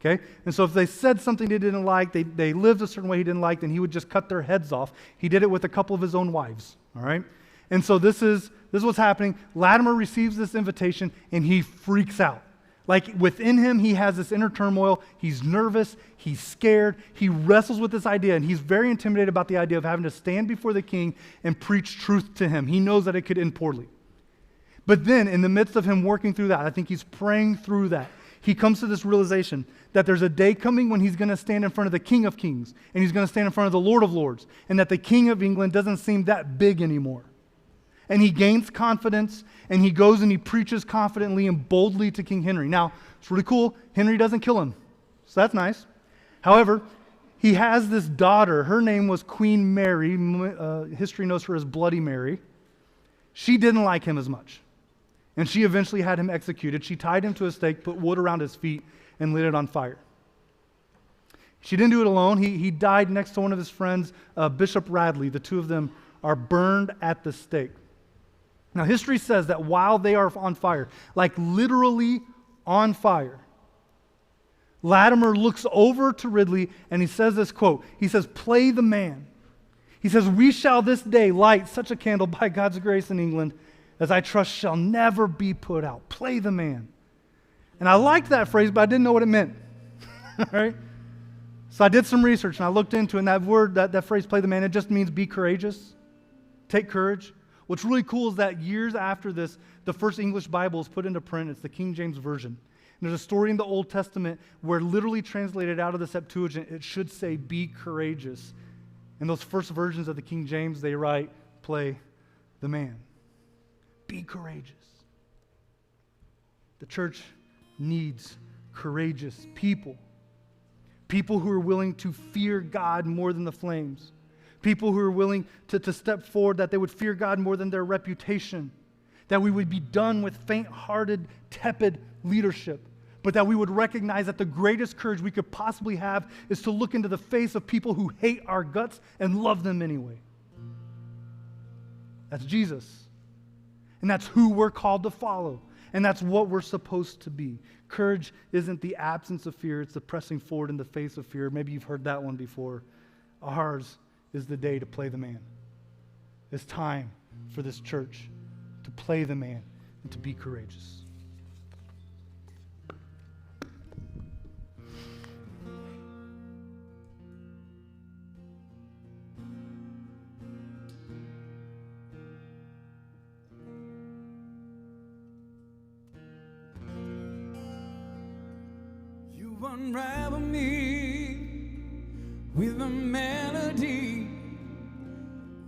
Okay? And so if they said something they didn't like, they lived a certain way he didn't like, then he would just cut their heads off. He did it with a couple of his own wives. All right? And so this is what's happening. Latimer receives this invitation and he freaks out. Like within him, he has this inner turmoil. He's nervous. He's scared. He wrestles with this idea, and he's very intimidated about the idea of having to stand before the king and preach truth to him. He knows that it could end poorly. But then, in the midst of him working through that, I think he's praying through that, he comes to this realization that there's a day coming when he's going to stand in front of the King of Kings, and he's going to stand in front of the Lord of Lords, and that the King of England doesn't seem that big anymore. And he gains confidence, and he goes and he preaches confidently and boldly to King Henry. Now, it's really cool. Henry doesn't kill him, so that's nice. However, he has this daughter. Her name was Queen Mary. History knows her as Bloody Mary. She didn't like him as much, and she eventually had him executed. She tied him to a stake, put wood around his feet, and lit it on fire. She didn't do it alone. He died next to one of his friends, Bishop Radley. The two of them are burned at the stake. Now, history says that while they are on fire, like literally on fire, Latimer looks over to Ridley and he says this quote. He says, "Play the man." He says, "We shall this day light such a candle by God's grace in England as I trust shall never be put out. Play the man." And I liked that phrase, but I didn't know what it meant. All right? So I did some research and I looked into it, and that word, that phrase, play the man, it just means be courageous. Take courage. What's really cool is that years after this, the first English Bible is put into print. It's the King James Version. And there's a story in the Old Testament where literally translated out of the Septuagint, it should say, be courageous. And those first versions of the King James, they write, play the man. Be courageous. The church needs courageous people. People who are willing to fear God more than the flames. People who are willing to step forward, that they would fear God more than their reputation. That we would be done with faint-hearted, tepid leadership. But that we would recognize that the greatest courage we could possibly have is to look into the face of people who hate our guts and love them anyway. That's Jesus. And that's who we're called to follow. And that's what we're supposed to be. Courage isn't the absence of fear, it's the pressing forward in the face of fear. Maybe you've heard that one before. Ours is the day to play the man. It's time for this church to play the man and to be courageous. You unravel me with a melody.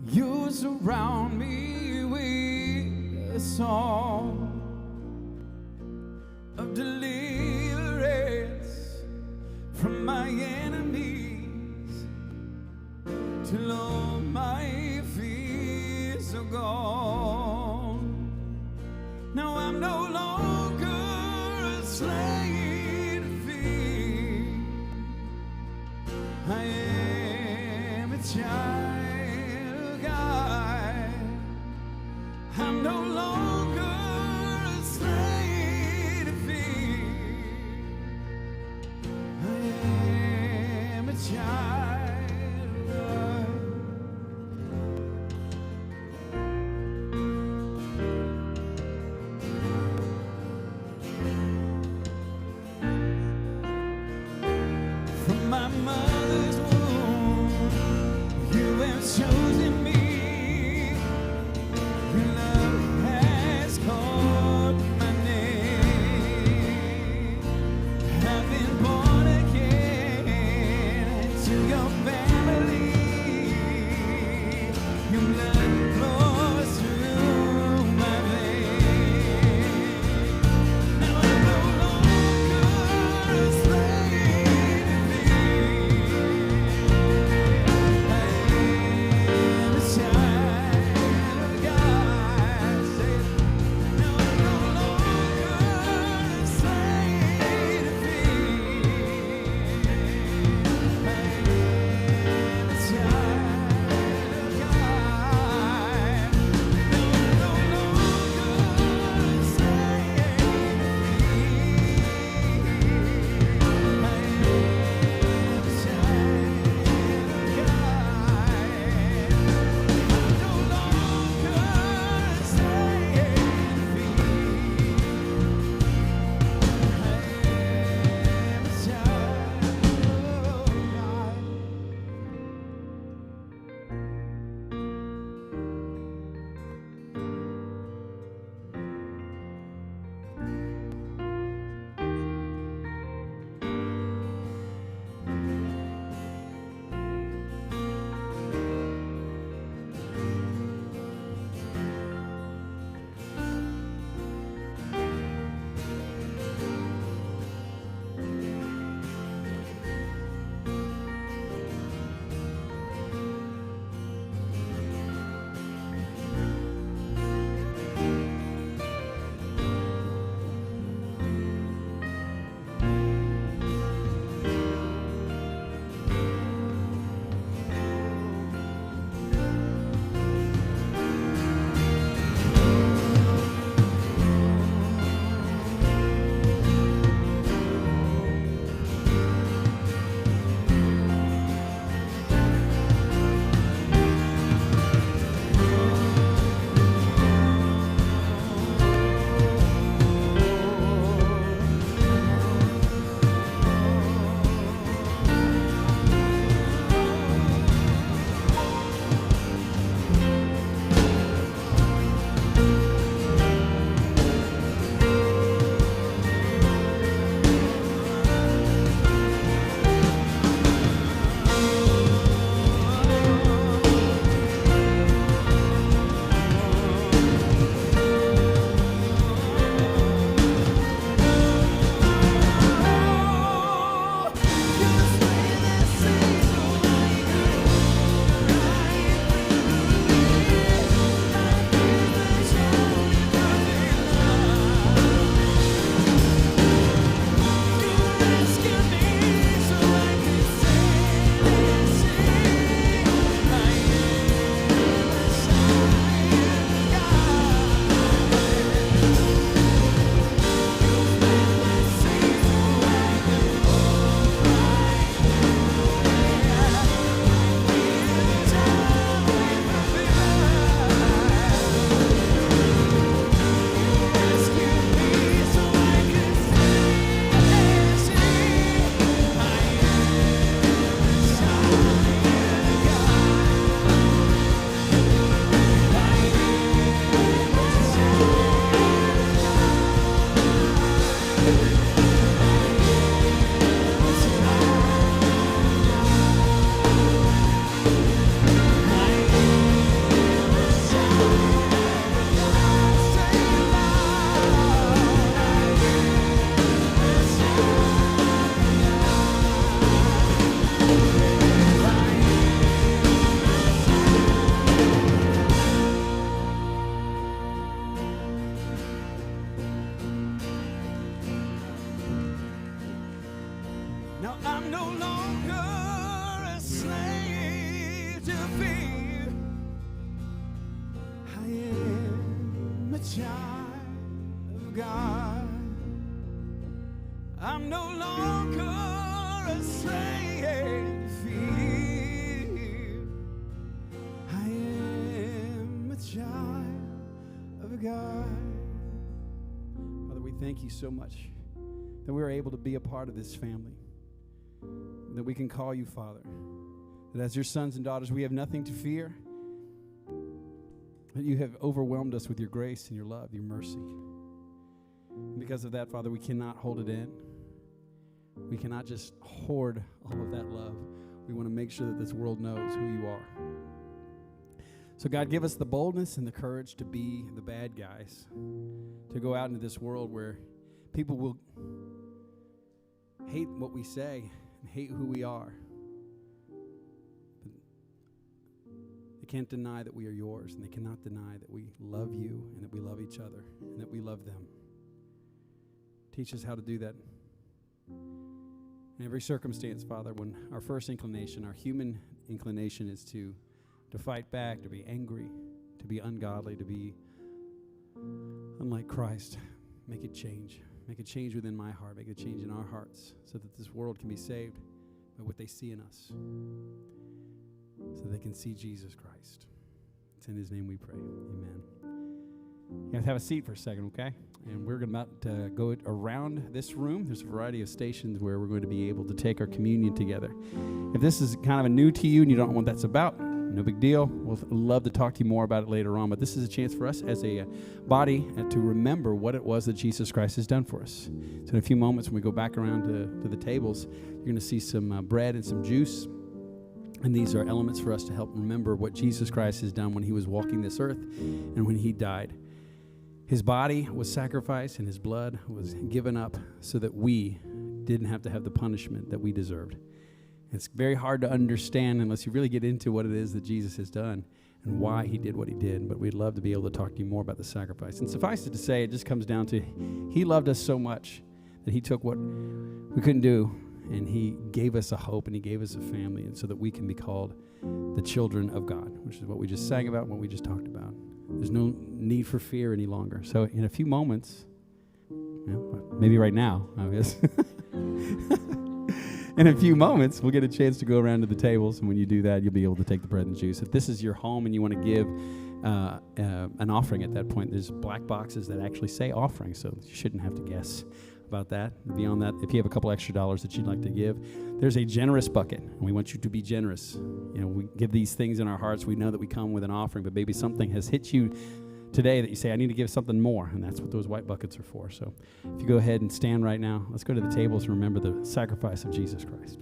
You surround me with a song of deliverance from my enemies till all my fears are gone. Now I'm no longer a slave to fear. I am child of God. I'm no longer a slave to fear. I am a child of God. From my mother's womb, you have chosen me. Your love has called my name. I've been born again to your family. Your blood flows through my veins. Now I'm no longer a slave to fear. I am a child of God. Say it. Now I'm no longer a slave to fear. I am a child of God. No, no longer a slave to fear. I am a child of God. No longer a slave to Now I'm no longer a slave to fear. I am a child of God. I'm no longer a slave to fear. I am a child of God. Father, we thank you so much that we're able to be a part of this family, that we can call you Father, that as your sons and daughters we have nothing to fear, that you have overwhelmed us with your grace and your love, your mercy. And because of that, Father, we cannot hold it in. We cannot just hoard all of that love. We want to make sure that this world knows who you are. So God, give us the boldness and the courage to be the bad guys, to go out into this world where people will hate what we say and hate who we are. But they can't deny that we are yours, and they cannot deny that we love you and that we love each other and that we love them. Teach us how to do that in every circumstance, Father, when our first inclination, our human inclination is to fight back, to be angry, to be ungodly, to be unlike Christ. Make it change. Make a change within my heart. Make a change in our hearts so that this world can be saved by what they see in us, so they can see Jesus Christ. It's in his name we pray. Amen. You guys have a seat for a second, okay? And we're about to go around this room. There's a variety of stations where we're going to be able to take our communion together. If this is kind of a new to you and you don't know what that's about, no big deal. We'll love to talk to you more about it later on. But this is a chance for us as a body to remember what it was that Jesus Christ has done for us. So in a few moments, when we go back around to the tables, you're going to see some bread and some juice. And these are elements for us to help remember what Jesus Christ has done when he was walking this earth and when he died. His body was sacrificed and his blood was given up so that we didn't have to have the punishment that we deserved. It's very hard to understand unless you really get into what it is that Jesus has done and why he did what he did. But we'd love to be able to talk to you more about the sacrifice. And suffice it to say, it just comes down to he loved us so much that he took what we couldn't do and he gave us a hope and he gave us a family, and so that we can be called the children of God, which is what we just sang about and what we just talked about. There's no need for fear any longer. So in a few moments, maybe right now, I guess. In a few moments, we'll get a chance to go around to the tables, and when you do that, you'll be able to take the bread and juice. If this is your home and you want to give an offering at that point, there's black boxes that actually say offering, so you shouldn't have to guess about that. Beyond that, if you have a couple extra dollars that you'd like to give, there's a generous bucket, and we want you to be generous. We give these things in our hearts. We know that we come with an offering, but maybe something has hit you today that you say, I need to give something more, and that's what those white buckets are for. So if you go ahead and stand right now, let's go to the tables and remember the sacrifice of Jesus Christ.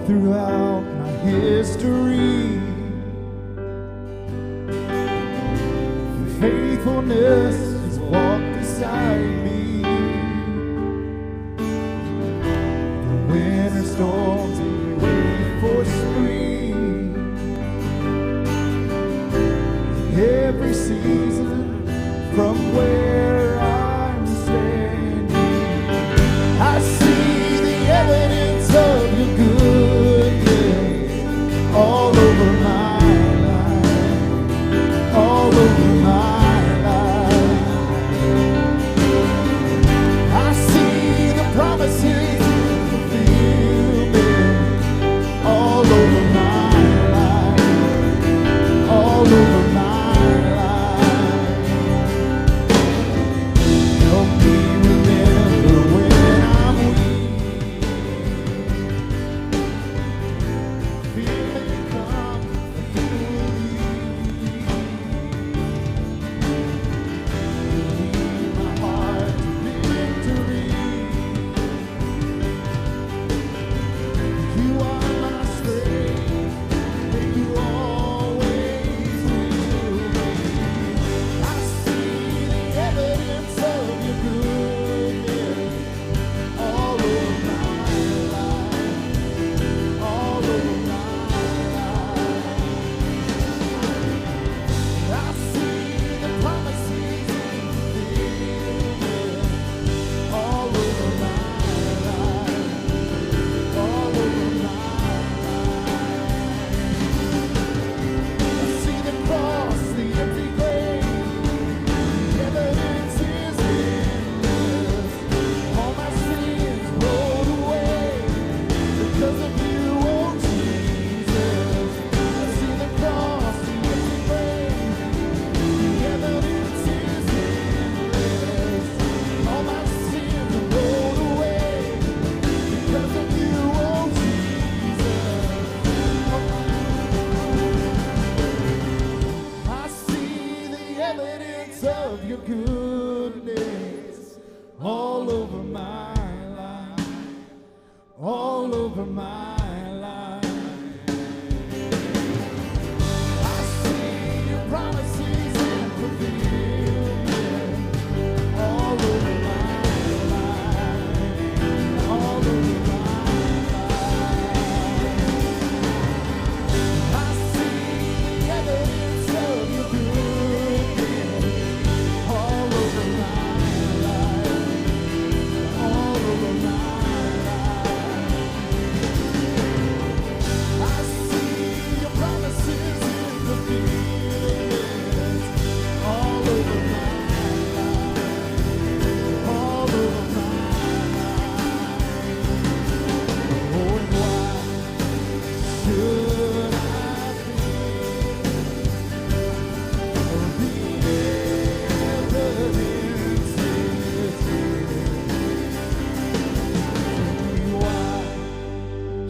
throughout my history. Your faithfulness has walked beside me. The winter storms wait for spring. Every season from where I'm standing, I see the evidence of your goodness all over my life, all over my life. I see the promises fulfillment all over my life, all over my life. Help me remember when I'm weak. Feeling come through me. Lead my heart to victory. You are my strength, and you always will be. I see the evidence of your goodness all over my life, all over my life. I see the promises fulfillment all over my life, all over my life. I see the cross, the empty grave, the evidence is endless. All my sins rolled away because of you, oh Jesus. I see the cross, the empty grave, the evidence is endless. All my sins rolled away because of you, oh Jesus. I see the evidence of your goodness all over my life, all over my life. I see your promises and fulfillment all over my life, all over my life. I see the evidence of your goodness all over my life, all over my life. I see your promises in fulfillment all over my life, all over my life. Oh, and why should I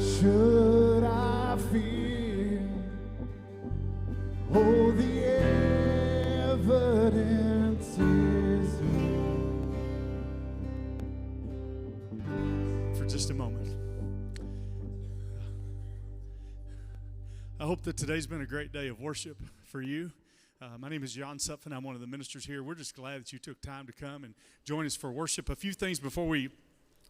should I fear? Oh, the evidence is here. For just a moment. I hope that today's been a great day of worship for you. My name is John Sutphin. I'm one of the ministers here. We're just glad that you took time to come and join us for worship. A few things before we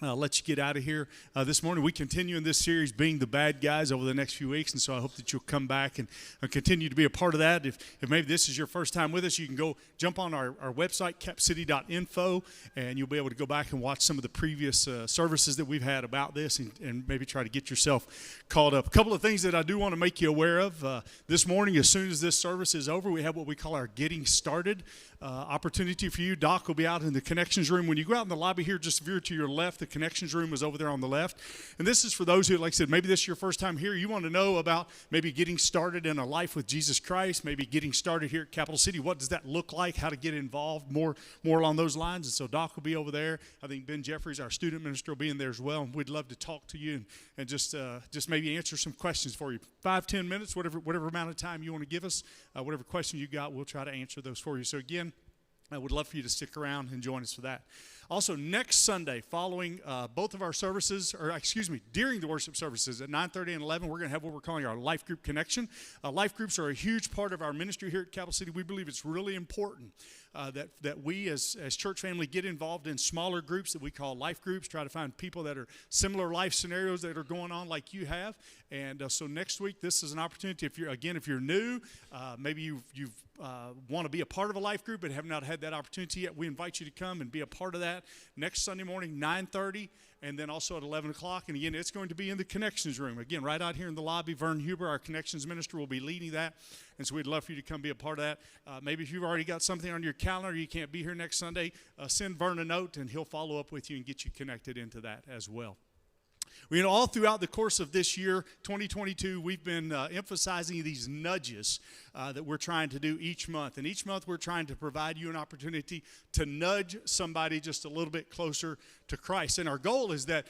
let you get out of here. This morning we continue in this series, Being the Bad Guys, over the next few weeks, and so I hope that you'll come back and continue to be a part of that. If maybe this is your first time with us, you can go jump on our website, capcity.info, and you'll be able to go back and watch some of the previous services that we've had about this and maybe try to get yourself caught up. A couple of things that I do want to make you aware of. This morning, as soon as this service is over, we have what we call our Getting Started opportunity for you. Doc will be out in the connections room. When you go out in the lobby here, just veer to your left. The connections room is over there on the left. And this is for those who, like I said, maybe this is your first time here. You want to know about maybe getting started in a life with Jesus Christ, maybe getting started here at Capital City. What does that look like? How to get involved? More along those lines. And so Doc will be over there. I think Ben Jeffries, our student minister, will be in there as well. We'd love to talk to you and just maybe answer some questions for you. 5-10 minutes, whatever amount of time you want to give us, whatever question you got, we'll try to answer those for you. So again, I would love for you to stick around and join us for that. Also, next Sunday, following both of our services, or excuse me, during the worship services at 9:30 and 11, we're going to have what we're calling our life group connection. Life groups are a huge part of our ministry here at Capital City. We believe it's really important that we as church family get involved in smaller groups that we call life groups, try to find people that are similar life scenarios that are going on like you have. And so next week, this is an opportunity. If you're new, maybe you've want to be a part of a life group but have not had that opportunity yet, we invite you to come and be a part of that next Sunday morning, 9:30, and then also at 11 o'clock. And again, it's going to be in the Connections room. Again, right out here in the lobby. Vern Huber, our Connections minister, will be leading that. And so we'd love for you to come be a part of that. Maybe if you've already got something on your calendar, you can't be here next Sunday, send Vern a note and he'll follow up with you and get you connected into that as well. Well, all throughout the course of this year, 2022, we've been emphasizing these nudges that we're trying to do each month. And each month we're trying to provide you an opportunity to nudge somebody just a little bit closer to Christ. And our goal is that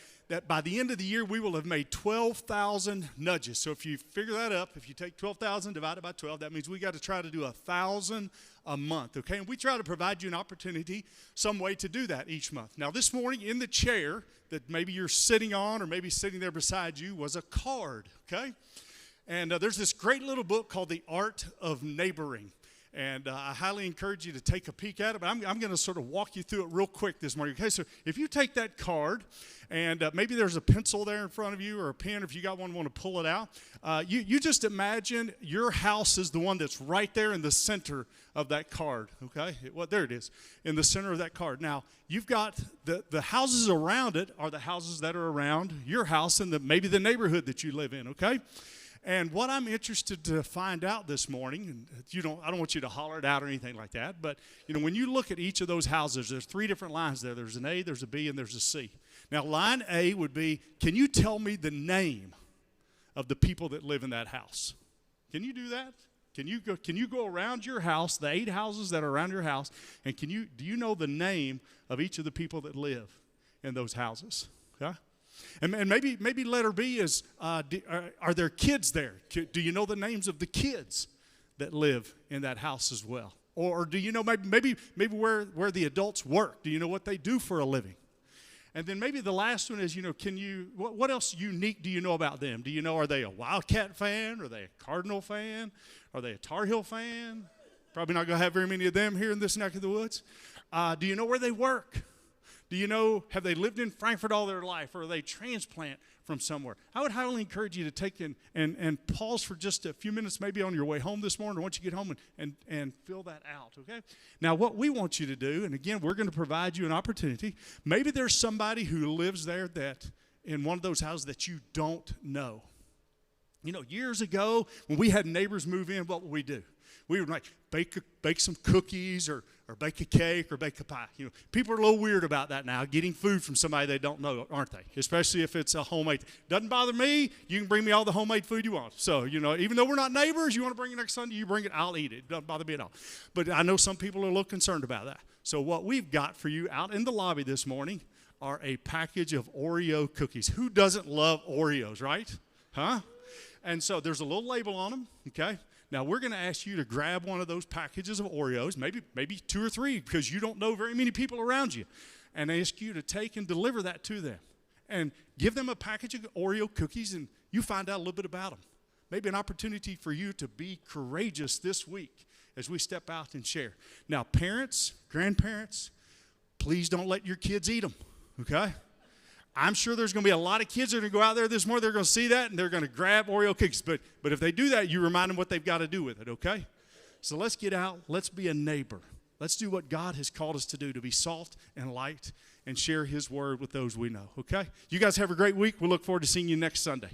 by the end of the year, we will have made 12,000 nudges. So if you figure that up, if you take 12,000 divided by 12, that means we got to try to do 1,000 a month, okay? And we try to provide you an opportunity, some way to do that each month. Now, this morning in the chair that maybe you're sitting on or maybe sitting there beside you was a card, okay? And there's this great little book called The Art of Neighboring. And I highly encourage you to take a peek at it, but I'm going to sort of walk you through it real quick this morning. Okay, so if you take that card, and maybe there's a pencil there in front of you or a pen, if you got one, want to pull it out. You just imagine your house is the one that's right there in the center of that card, okay? Well, there it is, in the center of that card. Now, you've got the houses around it are the houses that are around your house and maybe the neighborhood that you live in, okay? And what I'm interested to find out this morning, and I don't want you to holler it out or anything like that, but when you look at each of those houses, there's 3 different lines there. There's an A, there's a B, and there's a C. Now, line A would be, can you tell me the name of the people that live in that house? Can you do that? Can you go around your house, the 8 houses that are around your house, and do you know the name of each of the people that live in those houses? Okay? And maybe letter B is, are there kids there? Do you know the names of the kids that live in that house as well? Or do you know maybe where the adults work? Do you know what they do for a living? And then maybe the last one is, what else unique do you know about them? Do you know, are they a Wildcat fan? Are they a Cardinal fan? Are they a Tar Heel fan? Probably not going to have very many of them here in this neck of the woods. Do you know where they work? Do you know, have they lived in Frankfurt all their life, or are they transplant from somewhere? I would highly encourage you to take and pause for just a few minutes, maybe on your way home this morning, or once you get home, and fill that out, okay? Now, what we want you to do, and again, we're going to provide you an opportunity. Maybe there's somebody who lives there that in one of those houses that you don't know. Years ago, when we had neighbors move in, what would we do? We would bake some cookies or bake a cake or bake a pie. People are a little weird about that now, getting food from somebody they don't know, aren't they? Especially if it's a homemade. Doesn't bother me. You can bring me all the homemade food you want. So, even though we're not neighbors, you want to bring it next Sunday, you bring it, I'll eat it. Doesn't bother me at all. But I know some people are a little concerned about that. So what we've got for you out in the lobby this morning are a package of Oreo cookies. Who doesn't love Oreos, right? Huh? And so there's a little label on them, okay? Now, we're going to ask you to grab one of those packages of Oreos, maybe 2 or 3, because you don't know very many people around you, and ask you to take and deliver that to them. And give them a package of Oreo cookies, and you find out a little bit about them. Maybe an opportunity for you to be courageous this week as we step out and share. Now, parents, grandparents, please don't let your kids eat them, okay? I'm sure there's going to be a lot of kids that are going to go out there this morning. They're going to see that, and they're going to grab Oreo cookies. But if they do that, you remind them what they've got to do with it, okay? So let's get out. Let's be a neighbor. Let's do what God has called us to do, to be salt and light and share his word with those we know, okay? You guys have a great week. We'll look forward to seeing you next Sunday.